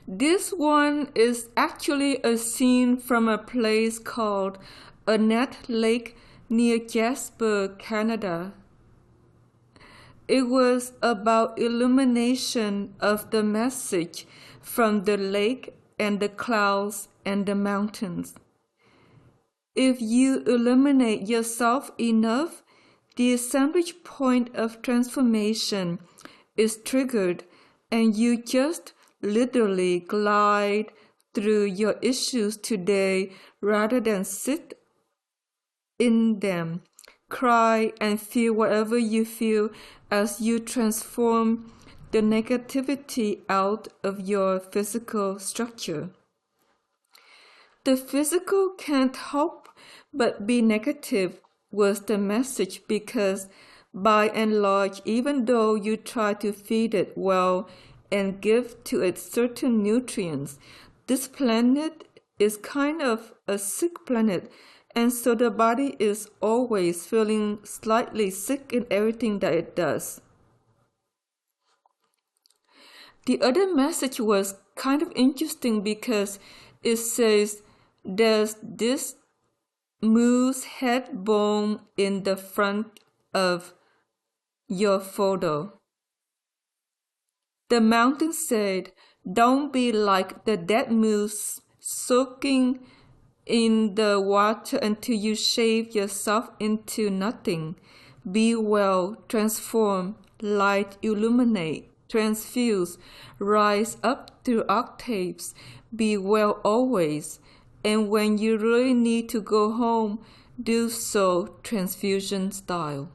This one is actually a scene from a place called Annette Lake near Jasper, Canada. It was about illumination of the message from the lake and the clouds and the mountains. If you illuminate yourself enough, the assemblage point of transformation is triggered, and you just literally glide through your issues today rather than sit in them, cry, and feel whatever you feel as you transform the negativity out of your physical structure. The physical can't help but be negative was the message, because by and large, even though you try to feed it well and give to it certain nutrients, this planet is kind of a sick planet, and so the body is always feeling slightly sick in everything that it does. The other message was kind of interesting because it says there's this moose head bone in the front of your photo. The mountain said, "Don't be like the dead moose soaking in the water until you shave yourself into nothing. Be well, transform, light, illuminate, transfuse, rise up through octaves, be well always, and when you really need to go home, do so transfusion style."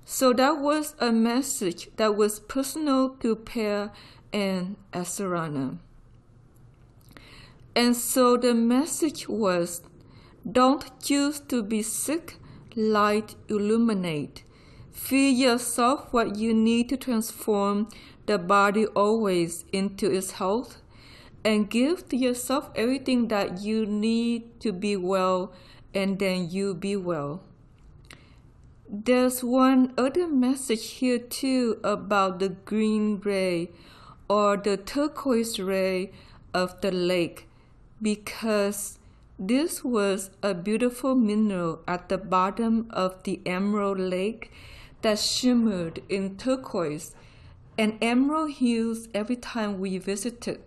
So that was a message that was personal to Pear and Asarana. And so the message was, don't choose to be sick, light, illuminate. Feed yourself what you need to transform the body always into its health, and give to yourself everything that you need to be well, and then you be well. There's one other message here too about the green ray or the turquoise ray of the lake, because this was a beautiful mineral at the bottom of the emerald lake that shimmered in turquoise and emerald hues every time we visited.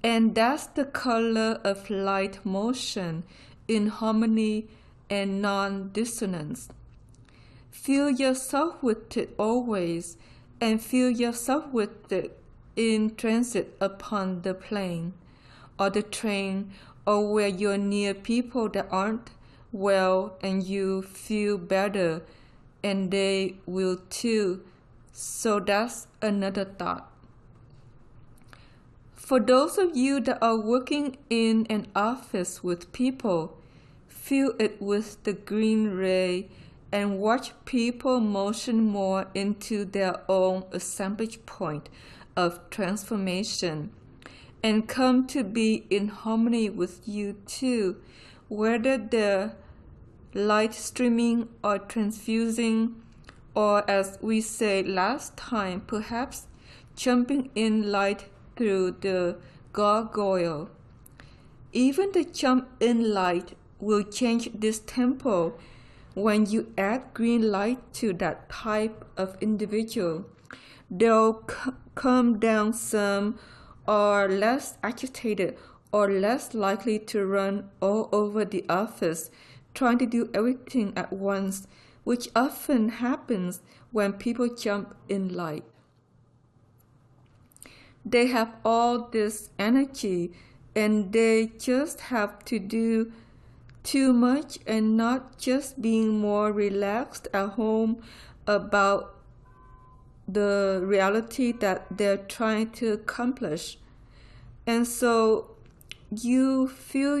And that's the color of light motion in harmony and non-dissonance. Feel yourself with it always, and feel yourself with it in transit upon the plane or the train, or where you're near people that aren't well and you feel better, and they will too, So that's another thought. For those of you that are working in an office with people, fill it with the green ray and watch people motion more into their own assemblage point of transformation and come to be in harmony with you too, whether they're light streaming or transfusing, or as we said last time, perhaps jumping in light through the gargoyle. Even the jump in light will change this tempo when you add green light to that type of individual. They'll calm down some, or less agitated, or less likely to run all over the office, trying to do everything at once, which often happens when people jump in light. They have all this energy and they just have to do too much and not just being more relaxed at home about the reality that they're trying to accomplish. And so you fill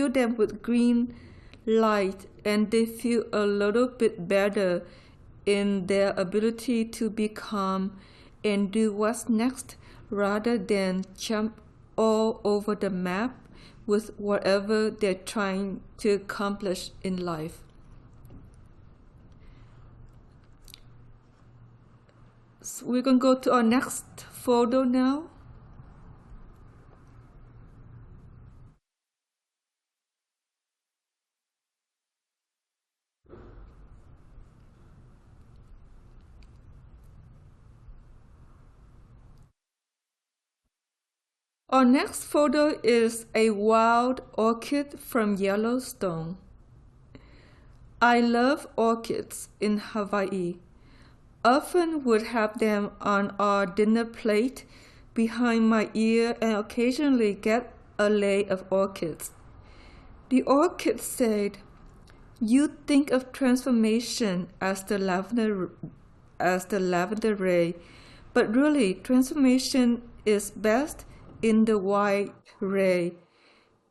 them with green light and they feel a little bit better in their ability to be calm and do what's next rather than jump all over the map with whatever they're trying to accomplish in life. So we're going to go to our next photo now. Our next photo is a wild orchid from Yellowstone. I love orchids in Hawaii. Often would have them on our dinner plate behind my ear and occasionally get a lei of orchids. The orchid said, "You think of transformation as the lavender ray, but really transformation is best in the white ray,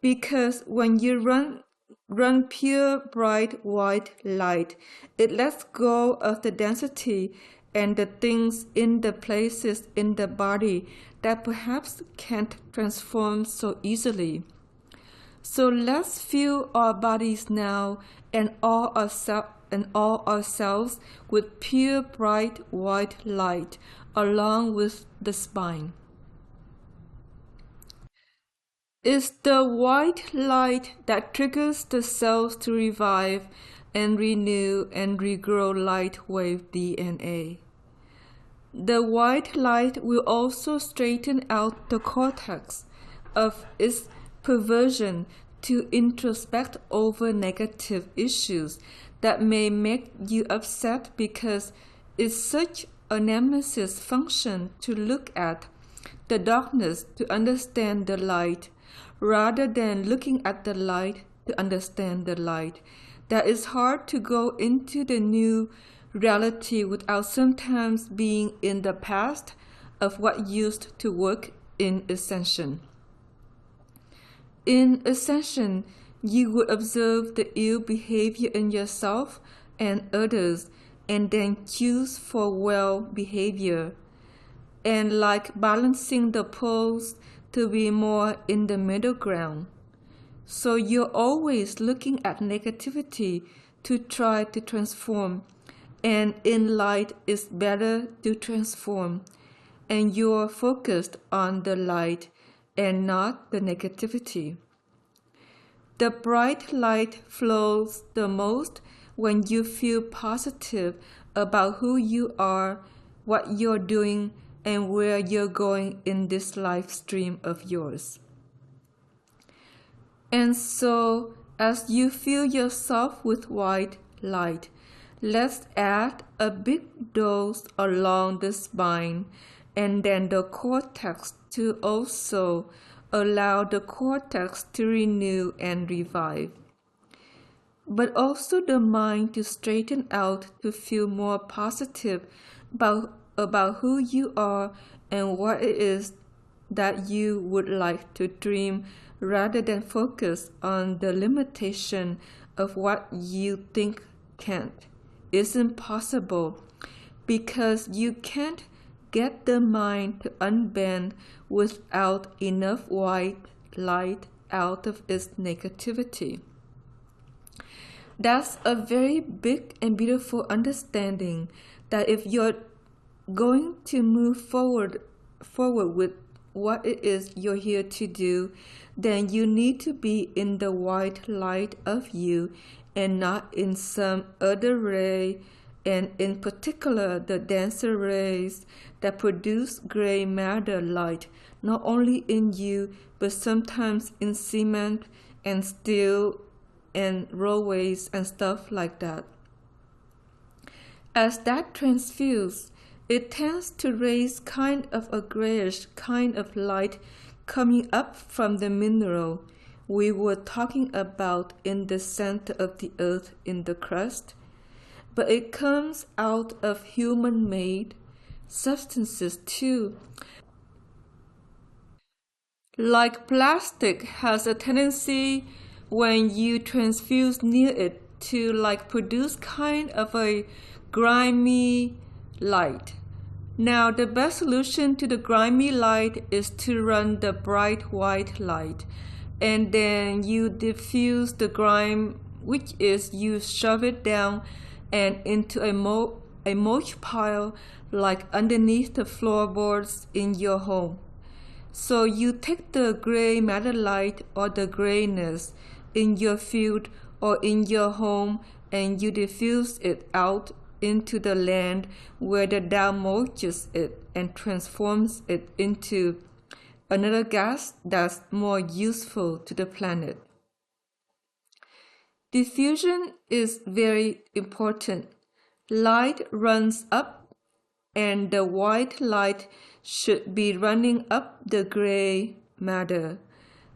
because when you run pure bright white light, it lets go of the density and the things in the places in the body that perhaps can't transform so easily. So let's fill our bodies now and all ourselves with pure bright white light along with the spine." It's the white light that triggers the cells to revive and renew and regrow light wave DNA. The white light will also straighten out the cortex of its perversion to introspect over negative issues that may make you upset, because it's such a nemesis function to look at the darkness to understand the light, rather than looking at the light to understand the light. That is hard to go into the new reality without sometimes being in the past of what used to work in Ascension. In Ascension, you would observe the ill behavior in yourself and others and then choose for well behavior, and like balancing the poles to be more in the middle ground. So you're always looking at negativity to try to transform, and in light it's better to transform, and you're focused on the light and not the negativity. The bright light flows the most when you feel positive about who you are, what you're doing, and where you're going in this life stream of yours. And so, as you fill yourself with white light, let's add a big dose along the spine and then the cortex to also allow the cortex to renew and revive. but also the mind to straighten out, to feel more positive about who you are and what it is that you would like to dream, rather than focus on the limitation of what you think can't, isn't possible, because you can't get the mind to unbend without enough white light out of its negativity. That's a very big and beautiful understanding, that if you're going to move forward with what it is you're here to do, then you need to be in the white light of you and not in some other ray, and in particular the denser rays that produce gray matter light, not only in you but sometimes in cement and steel and roadways and stuff like that. As that transfuse, it tends to raise kind of a grayish kind of light coming up from the mineral we were talking about in the center of the earth in the crust, but it comes out of human-made substances too. Like plastic has a tendency when you transfuse near it to produce kind of a grimy light. Now the best solution to the grimy light is to run the bright white light, and then you diffuse the grime, which is you shove it down and into a mulch pile underneath the floorboards in your home. So you take the gray matter light or the grayness in your field or in your home and you diffuse it out into the land where the Tao mulches it and transforms it into another gas that's more useful to the planet. Diffusion is very important. Light runs up, and the white light should be running up the gray matter,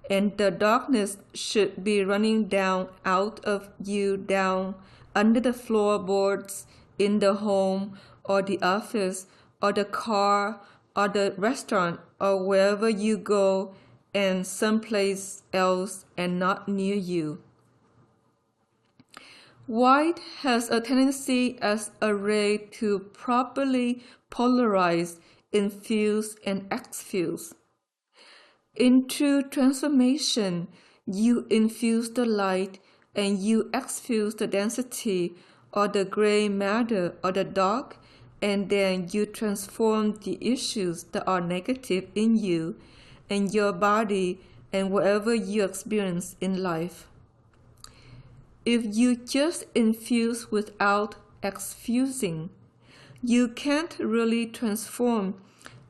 and the darkness should be running down out of you, down under the floorboards in the home or the office or the car or the restaurant or wherever you go, and someplace else and not near you. White has a tendency as a ray to properly polarize, infuse, and exfuse. In true transformation, you infuse the light and you exfuse the density or the gray matter or the dark, and then you transform the issues that are negative in you and your body and whatever you experience in life. If you just infuse without exfusing, you can't really transform,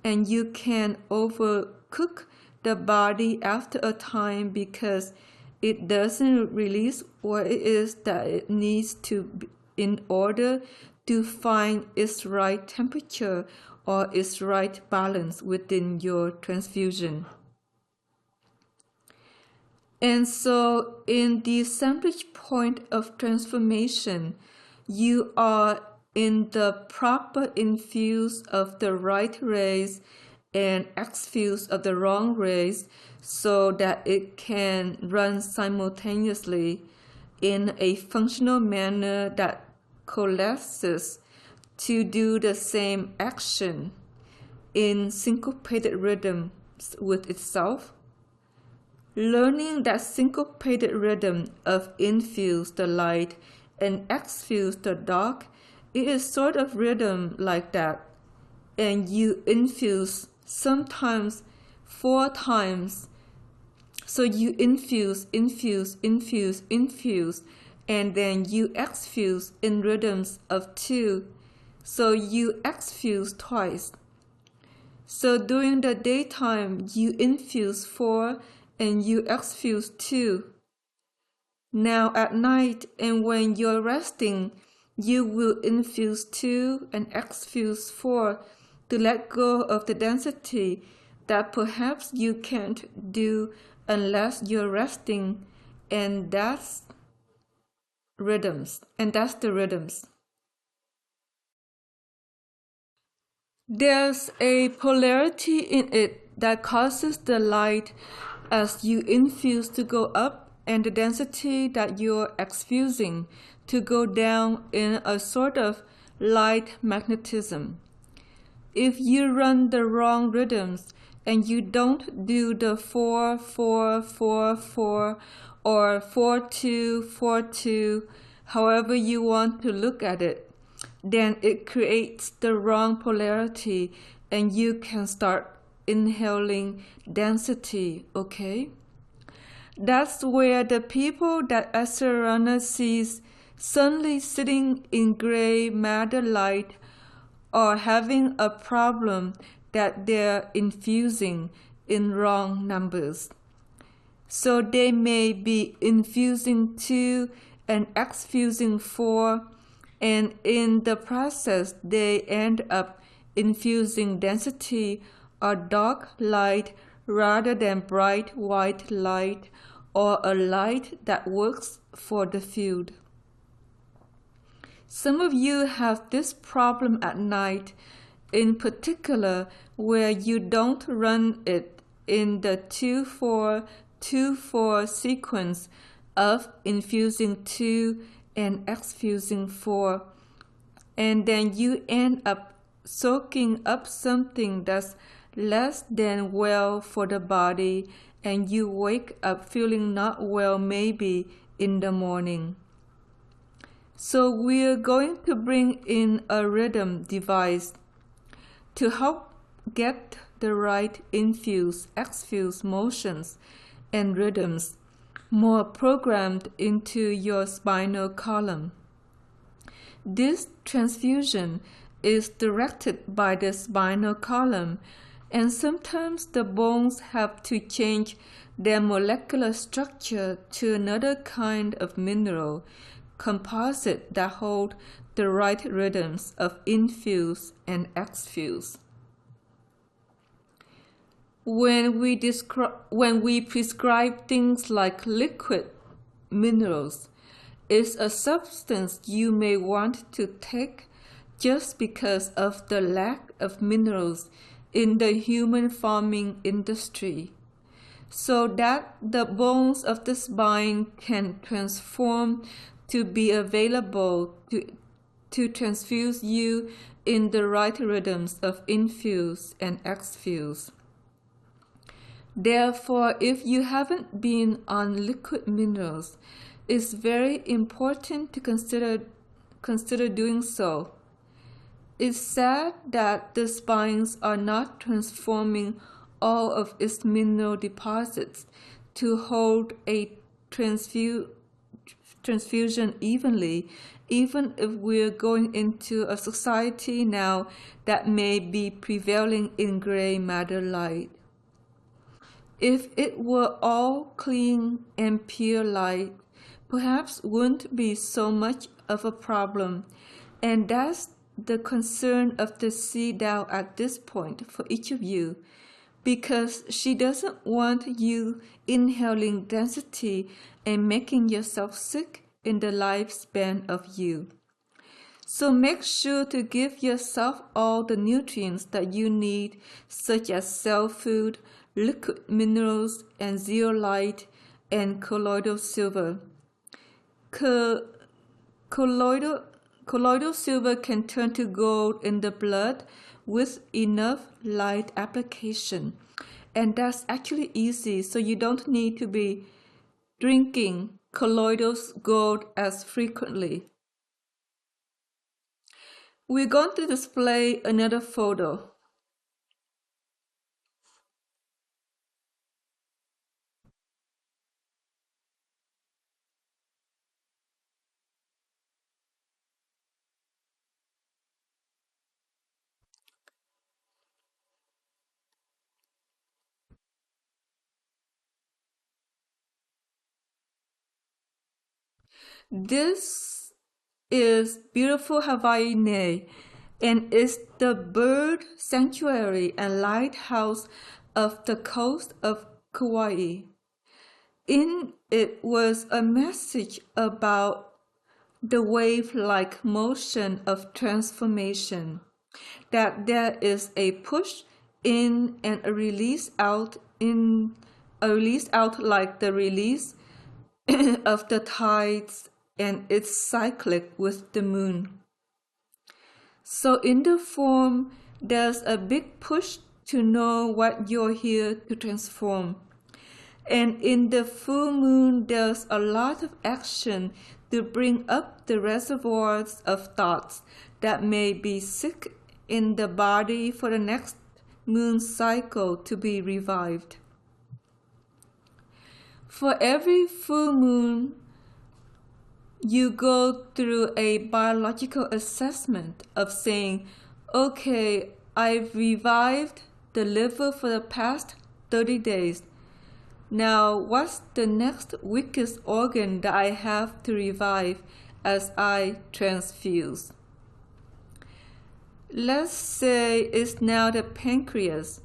and you can overcook the body after a time because it doesn't release what it is that it needs to in order to find its right temperature or its right balance within your transfusion. And so in the assemblage point of transformation, you are in the proper infuse of the right rays and exfuse of the wrong rays so that it can run simultaneously in a functional manner that coalesces to do the same action in syncopated rhythm with itself. Learning that syncopated rhythm of infuse the light and exfuse the dark, it is sort of rhythm like that, and you infuse sometimes 4 times. So you infuse, and then you exfuse in rhythms of 2. So you exfuse twice. So during the daytime, you infuse 4 and you exfuse 2. Now at night and when you're resting, you will infuse 2 and exfuse 4 to let go of the density that perhaps you can't do unless you're resting, and that's rhythms, and that's the rhythms. There's a polarity in it that causes the light as you infuse to go up and the density that you're exfusing to go down in a sort of light magnetism. If you run the wrong rhythms and you don't do the 4-4-4-4 or 4-2-4-2, however you want to look at it, then it creates the wrong polarity and you can start inhaling density, okay? That's where the people that Asarana sees suddenly sitting in gray matter light are having a problem that they're infusing in wrong numbers. So they may be infusing 2 and exfusing 4, and in the process they end up infusing density or dark light rather than bright white light or a light that works for the field. Some of you have this problem at night, in particular where you don't run it in the 2-4-2-4 sequence of infusing 2 and exfusing 4, and then you end up soaking up something that's less than well for the body, and you wake up feeling not well maybe in the morning. So we're going to bring in a rhythm device to help get the right infuse, exfuse motions and rhythms more programmed into your spinal column. This transfusion is directed by the spinal column, and sometimes the bones have to change their molecular structure to another kind of mineral composite that hold the right rhythms of infuse and exfuse. When we prescribe things like liquid minerals, it's a substance you may want to take just because of the lack of minerals in the human farming industry, so that the bones of the spine can transform to be available to transfuse you in the right rhythms of infuse and exfuse. Therefore, if you haven't been on liquid minerals, it's very important to consider doing so. It's sad that the spines are not transforming all of its mineral deposits to hold a transfusion evenly, even if we're going into a society now that may be prevailing in gray matter light. If it were all clean and pure light, perhaps wouldn't be so much of a problem, and that's the concern of the Sea Dao at this point for each of you, because she doesn't want you inhaling density and making yourself sick in the lifespan of you. So make sure to give yourself all the nutrients that you need, such as cell food, liquid minerals, and zeolite and colloidal silver. Colloidal silver can turn to gold in the blood with enough light application, and that's actually easy, so you don't need to be drinking colloidal gold as frequently. We're going to display another photo. This is beautiful Hawaii, and is the bird sanctuary and lighthouse of the coast of Kauai. In it was a message about the wave-like motion of transformation, that there is a push in and a release out like the release of the tides, and it's cyclic with the moon. So in the form, there's a big push to know what you're here to transform. And in the full moon, there's a lot of action to bring up the reservoirs of thoughts that may be sick in the body for the next moon cycle to be revived. For every full moon, you go through a biological assessment of saying, okay, I've revived the liver for the past 30 days. Now, what's the next weakest organ that I have to revive as I transfuse? Let's say it's now the pancreas.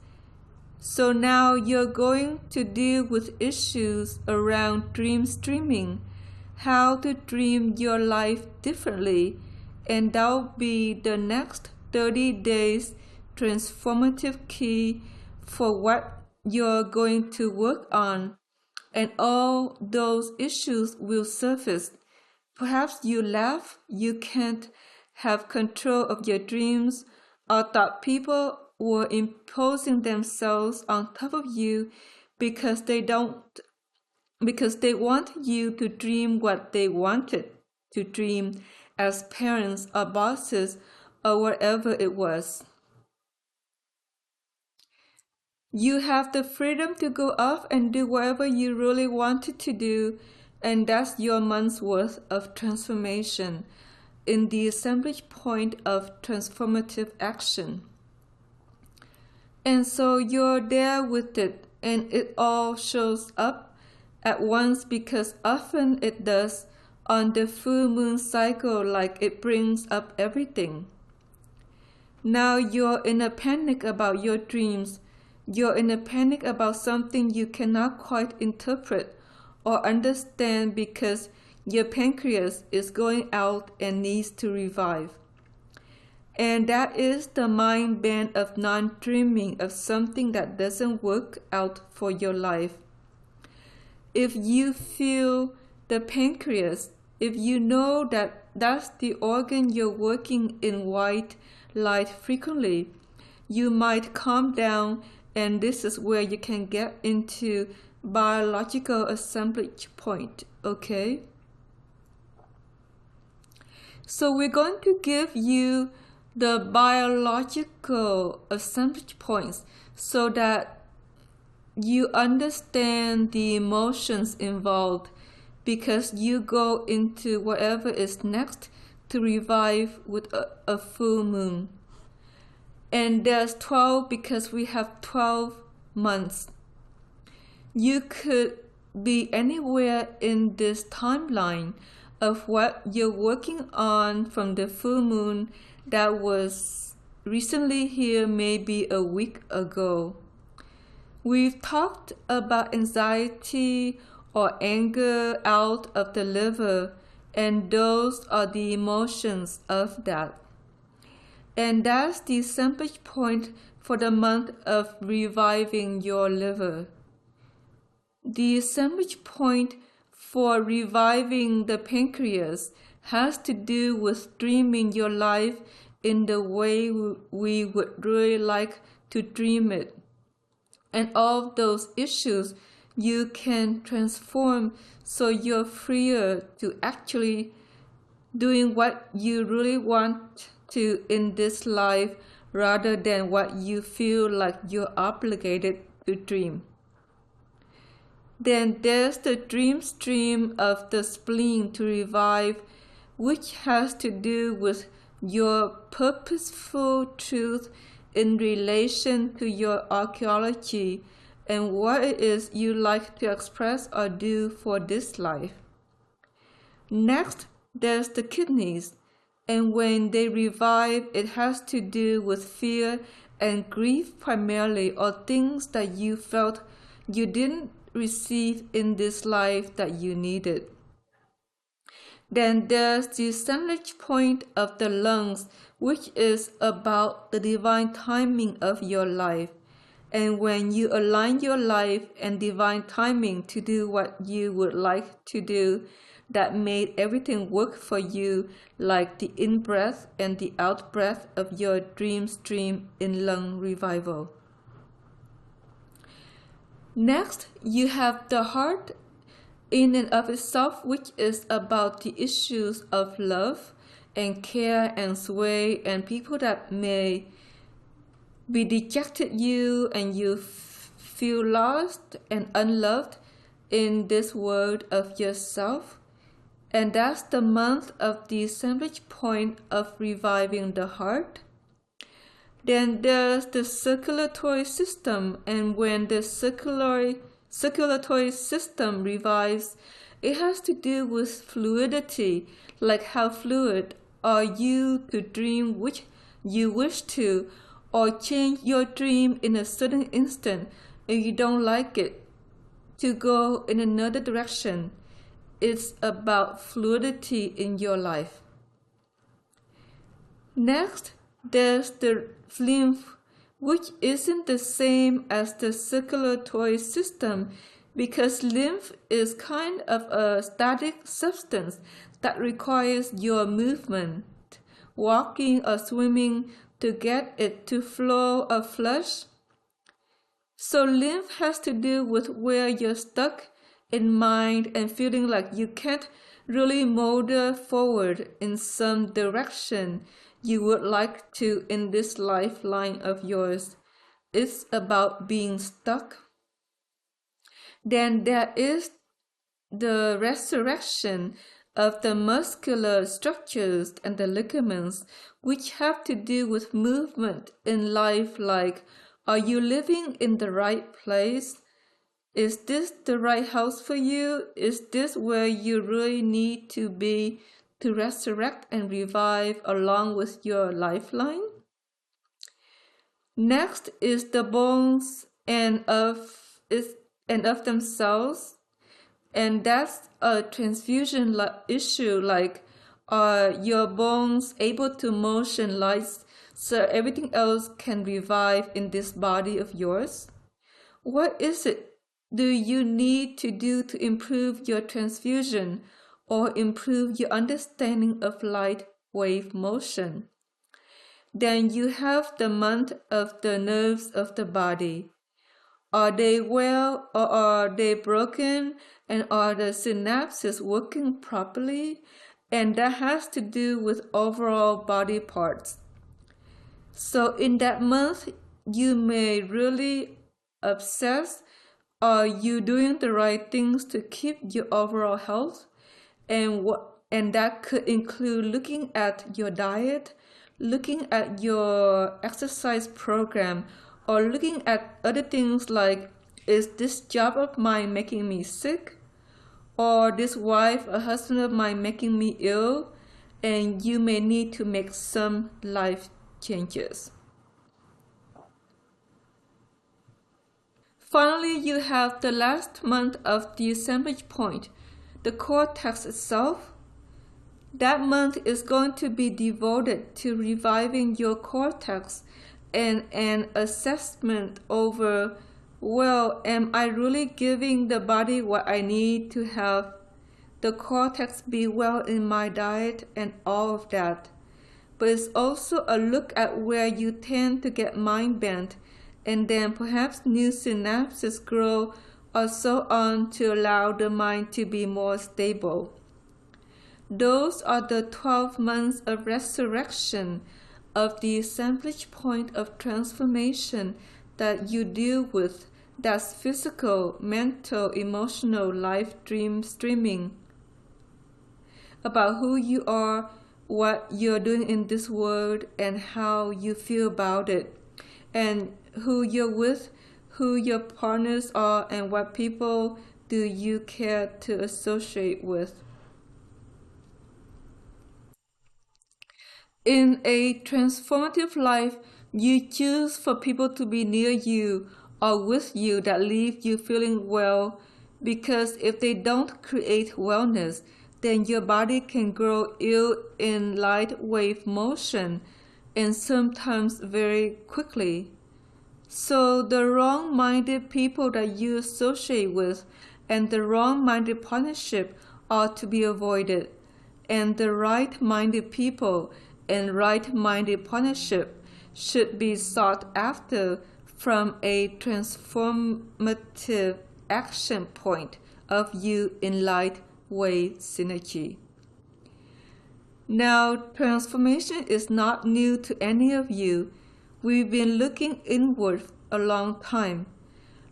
So now you're going to deal with issues around dream streaming, how to dream your life differently, and that'll be the next 30 days transformative key for what you're going to work on, and all those issues will surface. Perhaps you laugh, you can't have control of your dreams, or thought people were imposing themselves on top of you because they want you to dream what they wanted to dream as parents or bosses or whatever it was. You have the freedom to go off and do whatever you really wanted to do, and that's your month's worth of transformation in the assemblage point of transformative action. And so you're there with it, and it all shows up at once because often it does on the full moon cycle, like it brings up everything. Now you're in a panic about your dreams. You're in a panic about something you cannot quite interpret or understand because your pancreas is going out and needs to revive. And that is the mind band of non-dreaming of something that doesn't work out for your life. If you feel the pancreas, if you know that that's the organ you're working in white light frequently, you might calm down, and this is where you can get into biological assemblage point, okay? So we're going to give you the biological assemblage points so that you understand the emotions involved, because you go into whatever is next to revive with a full moon. And there's 12 because we have 12 months. You could be anywhere in this timeline of what you're working on from the full moon that was recently here, maybe a week ago. We've talked about anxiety or anger out of the liver, and those are the emotions of that. And that's the assemblage point for the month of reviving your liver. The assemblage point for reviving the pancreas has to do with dreaming your life in the way we would really like to dream it. And all those issues you can transform so you're freer to actually doing what you really want to in this life rather than what you feel like you're obligated to dream. Then there's the dream stream of the spleen to revive, which has to do with your purposeful truth in relation to your archaeology and what it is you like to express or do for this life. Next, there's the kidneys, and when they revive, it has to do with fear and grief primarily, or things that you felt you didn't receive in this life that you needed. Then there's the assemblage point of the lungs, which is about the divine timing of your life. And when you align your life and divine timing to do what you would like to do, that made everything work for you, like the in-breath and the out-breath of your dream stream in lung revival. Next, you have the heart in and of itself, which is about the issues of love and care and sway and people that may be dejected you and you feel lost and unloved in this world of yourself. And that's the month of the assemblage point of reviving the heart. Then there's the circulatory system, and when the circulatory system revives, it has to do with fluidity, like how fluid are you to dream which you wish to, or change your dream in a certain instant if you don't like it, to go in another direction. It's about fluidity in your life. Next, there's the lymph, which isn't the same as the circulatory system because lymph is kind of a static substance that requires your movement, walking or swimming, to get it to flow or flush. So lymph has to do with where you're stuck in mind and feeling like you can't really motor forward in some direction you would like to in this lifeline of yours. It's about being stuck. Then there is the resurrection of the muscular structures and the ligaments, which have to do with movement in life, like, are you living in the right place? Is this the right house for you? Is this where you really need to be to resurrect and revive along with your lifeline? Next is the bones and of themselves, and that's a transfusion issue, like, are your bones able to motion lights so everything else can revive in this body of yours? What is it do you need to do to improve your transfusion or improve your understanding of light wave motion? Then you have the month of the nerves of the body. Are they well or are they broken? And are the synapses working properly? And that has to do with overall body parts. So in that month, you may really obsess, are you doing the right things to keep your overall health? And that could include looking at your diet, looking at your exercise program, or looking at other things like, is this job of mine making me sick? Or this wife or husband of mine making me ill? And you may need to make some life changes. Finally, you have the last month of the assemblage point, the cortex itself. That month is going to be devoted to reviving your cortex and an assessment over, well, am I really giving the body what I need to have the cortex be well in my diet and all of that? But it's also a look at where you tend to get mind bent, and then perhaps new synapses grow or so on to allow the mind to be more stable. Those are the 12 months of resurrection of the assemblage point of transformation that you deal with. That's physical, mental, emotional, life streaming about who you are, what you're doing in this world, and how you feel about it, and who you're with, who your partners are, and what people do you care to associate with. In a transformative life, you choose for people to be near you or with you that leave you feeling well, because if they don't create wellness, then your body can grow ill in light wave motion, and sometimes very quickly. So the wrong-minded people that you associate with and the wrong-minded partnership are to be avoided, and the right-minded people and right-minded partnership should be sought after from a transformative action point of view in light wave synergy. Now, transformation is not new to any of you. We've been looking inward a long time.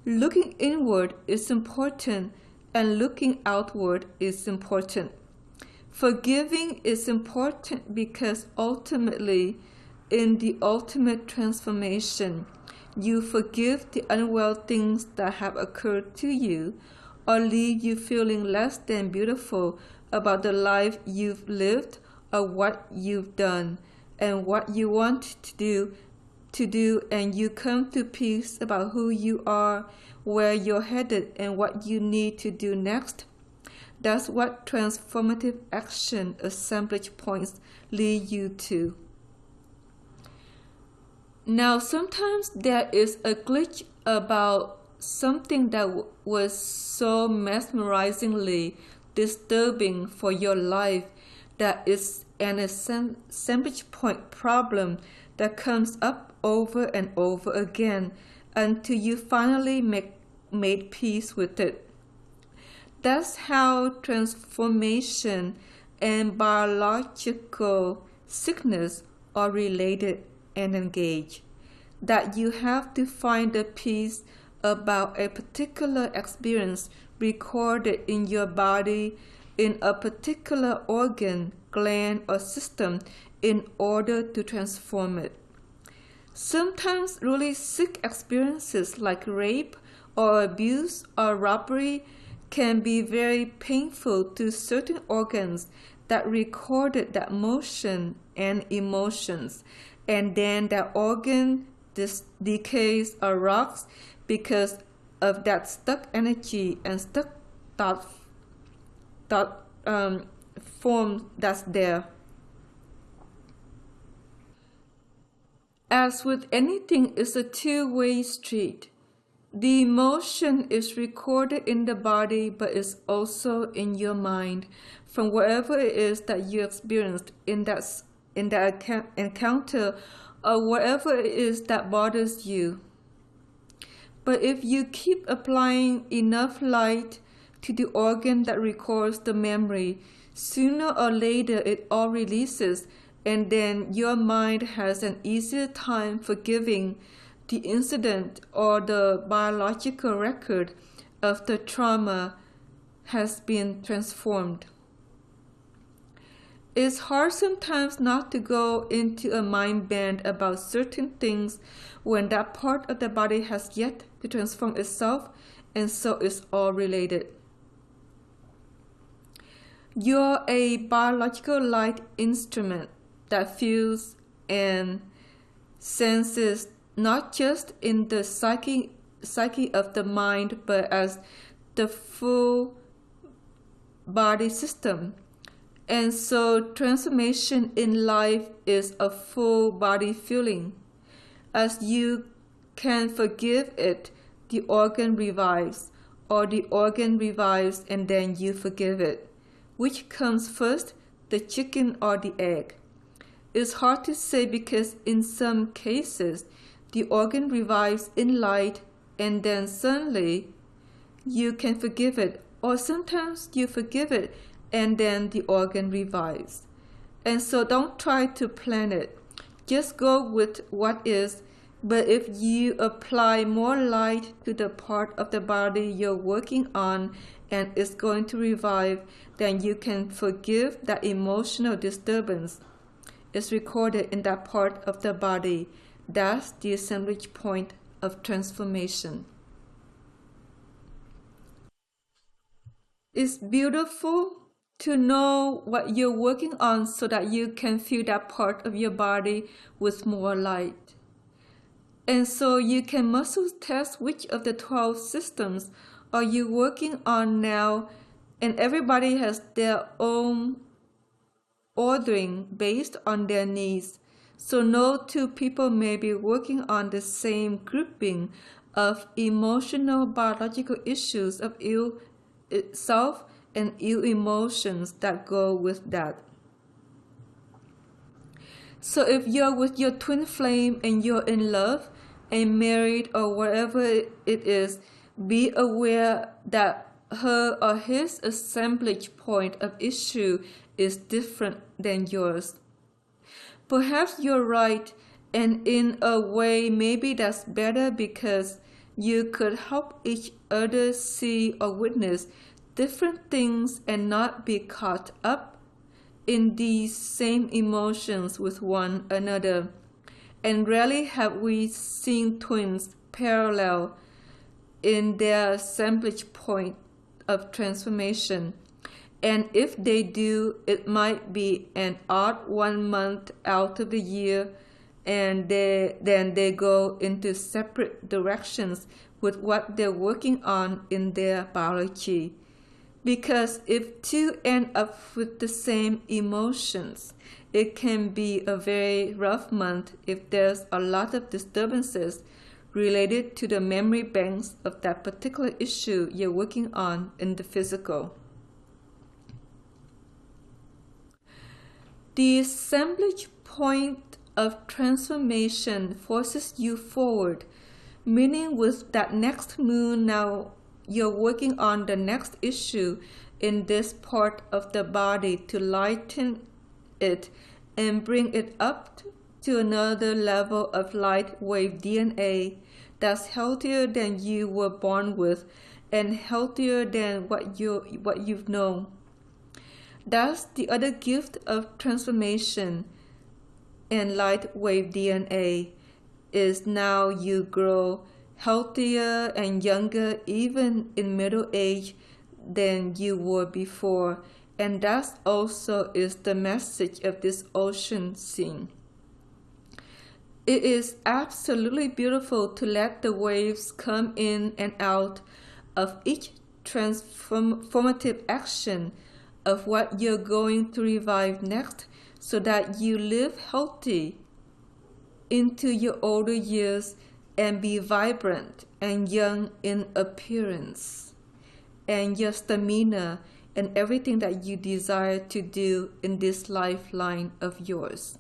Looking inward is important, and looking outward is important. Forgiving is important because ultimately, in the ultimate transformation, you forgive the unwell things that have occurred to you or leave you feeling less than beautiful about the life you've lived or what you've done and what you want to do, and you come to peace about who you are, where you're headed, and what you need to do next. That's what transformative action assemblage points lead you to. Now, sometimes there is a glitch about something that was so mesmerizingly disturbing for your life that it's an assemblage point problem that comes up over and over again until you finally made peace with it. That's how transformation and biological sickness are related and engaged. That you have to find a peace about a particular experience recorded in your body in a particular organ, gland, or system in order to transform it. Sometimes really sick experiences like rape or abuse or robbery can be very painful to certain organs that recorded that motion and emotions, and then that organ decays or rocks because of that stuck energy and stuck thought form that's there. As with anything, it's a two-way street. The emotion is recorded in the body, but is also in your mind from wherever it is that you experienced in that encounter or whatever it is that bothers you. But if you keep applying enough light to the organ that records the memory, sooner or later it all releases, and then your mind has an easier time forgiving the incident, or the biological record of the trauma has been transformed. It's hard sometimes not to go into a mind bend about certain things when that part of the body has yet to transform itself, and so it's all related. You're a biological light instrument that feels and senses not just in the psyche of the mind, but as the full body system. And so transformation in life is a full body feeling. As you can forgive it, the organ revives, or the organ revives and then you forgive it. Which comes first, the chicken or the egg? It's hard to say because in some cases, the organ revives in light and then suddenly you can forgive it, or sometimes you forgive it and then the organ revives. And so don't try to plan it. Just go with what is. But if you apply more light to the part of the body you're working on and it's going to revive, then you can forgive that emotional disturbance. It's recorded in that part of the body. That's the assemblage point of transformation. It's beautiful to know what you're working on so that you can fill that part of your body with more light. And so you can muscle test which of the 12 systems are you working on now And everybody has their own ordering based on their needs. So no two people may be working on the same grouping of emotional biological issues of ill self and ill emotions that go with that. So if you're with your twin flame and you're in love and married or whatever it is, be aware that her or his assemblage point of issue is different than yours. Perhaps you're right, and in a way maybe that's better because you could help each other see or witness different things and not be caught up in these same emotions with one another. And rarely have we seen twins parallel in their assemblage point of transformation. And if they do, it might be an odd 1 month out of the year, and then they go into separate directions with what they're working on in their biology. Because if two end up with the same emotions, it can be a very rough month if there's a lot of disturbances related to the memory banks of that particular issue you're working on in the physical. The assemblage point of transformation forces you forward, meaning with that next moon now you're working on the next issue in this part of the body to lighten it and bring it up to another level of light wave DNA that's healthier than you were born with and healthier than what you've known. That's the other gift of transformation and light wave DNA is now you grow healthier and younger even in middle age than you were before, and that also is the message of this ocean scene. It is absolutely beautiful to let the waves come in and out of each transformative action of what you're going to revive next so that you live healthy into your older years and be vibrant and young in appearance and your stamina and everything that you desire to do in this lifeline of yours.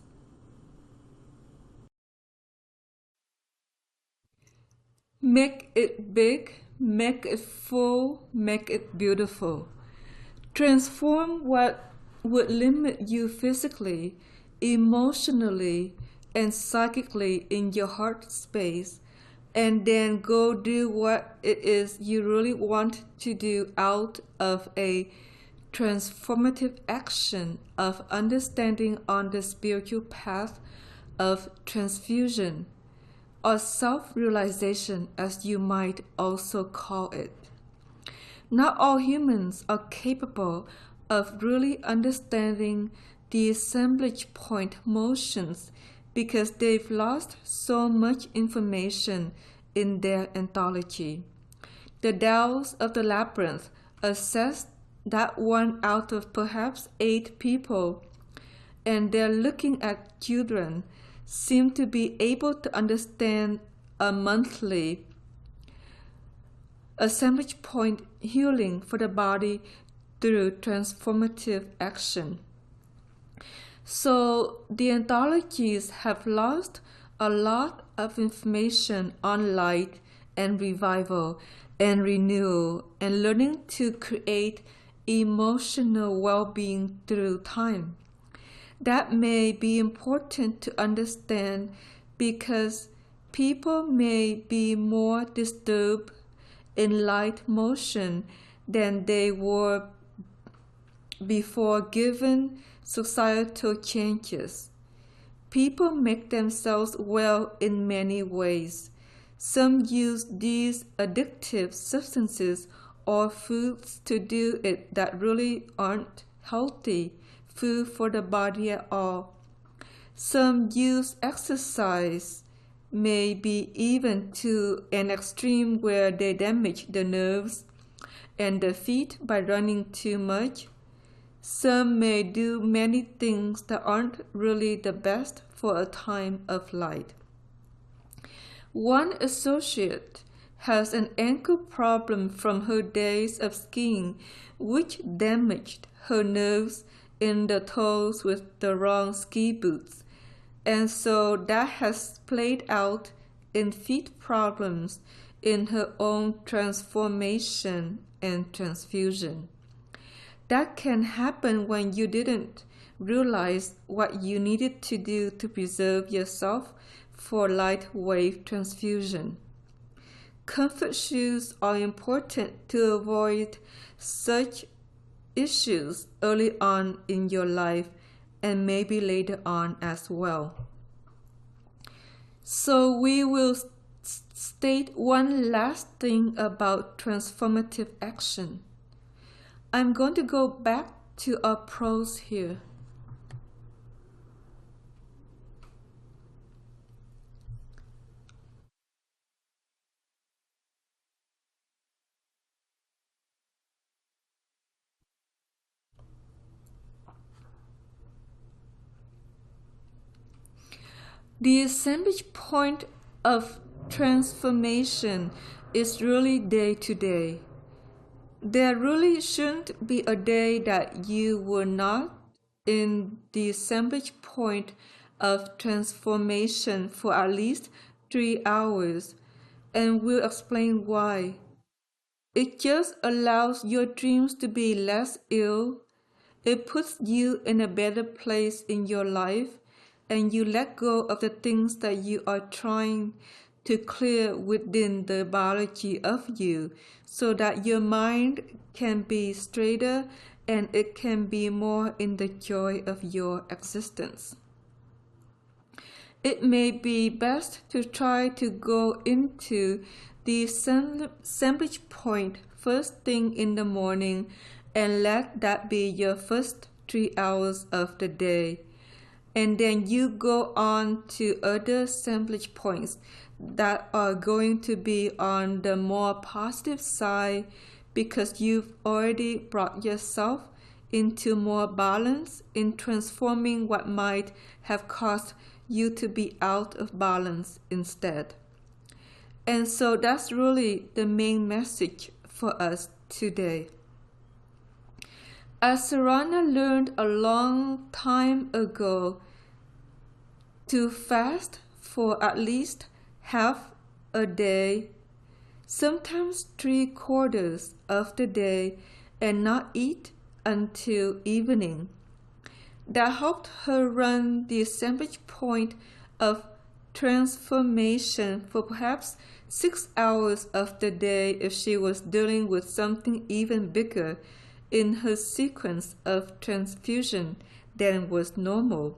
Make it big, make it full, make it beautiful. Transform what would limit you physically, emotionally, and psychically in your heart space, and then go do what it is you really want to do out of a transformative action of understanding on the spiritual path of transfusion, or self-realization as you might also call it. Not all humans are capable of really understanding the assemblage point motions because they've lost so much information in their anthology. The DAOs of the labyrinth assess that 1 out of perhaps 8 people, and they're looking at children, seem to be able to understand a monthly assemblage point healing for the body through transformative action. So the anthologies have lost a lot of information on light and revival and renewal and learning to create emotional well-being through time. That may be important to understand because people may be more disturbed in light motion than they were before given societal changes. People make themselves well in many ways. Some use these addictive substances or foods to do it that really aren't healthy food for the body at all. Some use exercise, maybe even to an extreme where they damage the nerves and defeat by running too much. Some may do many things that aren't really the best for a time of light. One associate has an ankle problem from her days of skiing, which damaged her nerves in the toes with the wrong ski boots, and so that has played out in feet problems in her own transformation and transfusion. That can happen when you didn't realize what you needed to do to preserve yourself for light wave transfusion. Comfort shoes are important to avoid such issues early on in your life and maybe later on as well. So we will state one last thing about transformative action. I'm going to go back to our prose here. The assemblage point of transformation is really day to day. There really shouldn't be a day that you were not in the assemblage point of transformation for at least 3 hours, and we'll explain why. It just allows your dreams to be less ill. It puts you in a better place in your life, and you let go of the things that you are trying to clear within the biology of you, so that your mind can be straighter and it can be more in the joy of your existence. It may be best to try to go into the assemblage point first thing in the morning and let that be your first 3 hours of the day. And then you go on to other assemblage points that are going to be on the more positive side because you've already brought yourself into more balance in transforming what might have caused you to be out of balance instead. And so that's really the main message for us today. As Sarana learned a long time ago, to fast for at least half a day, sometimes 3/4 of the day, and not eat until evening. That helped her run the assemblage point of transformation for perhaps 6 hours of the day if she was dealing with something even bigger in her sequence of transfusion than was normal.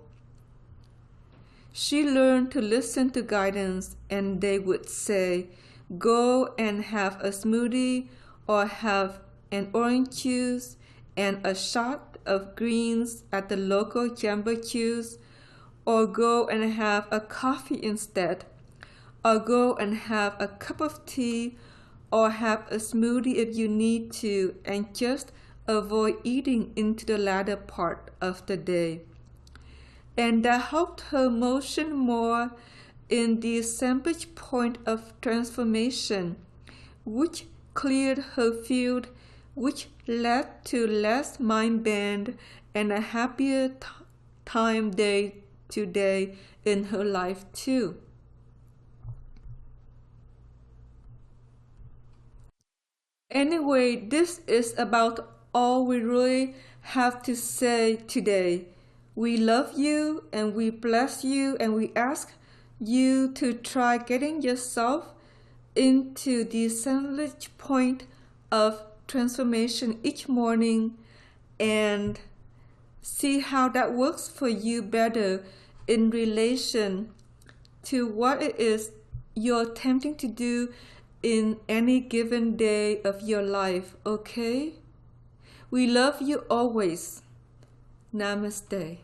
She learned to listen to guidance, and they would say, go and have a smoothie or have an orange juice and a shot of greens at the local jamba juice, or go and have a coffee instead, or go and have a cup of tea, or have a smoothie if you need to, and just avoid eating into the latter part of the day. And that helped her motion more in the assemblage point of transformation, which cleared her field, which led to less mind bend and a happier time day to day in her life too. Anyway, this is about all we really have to say today. We love you and we bless you, and we ask you to try getting yourself into the assemblage point of transformation each morning and see how that works for you better in relation to what it is you're attempting to do in any given day of your life, okay? We love you always. Namaste.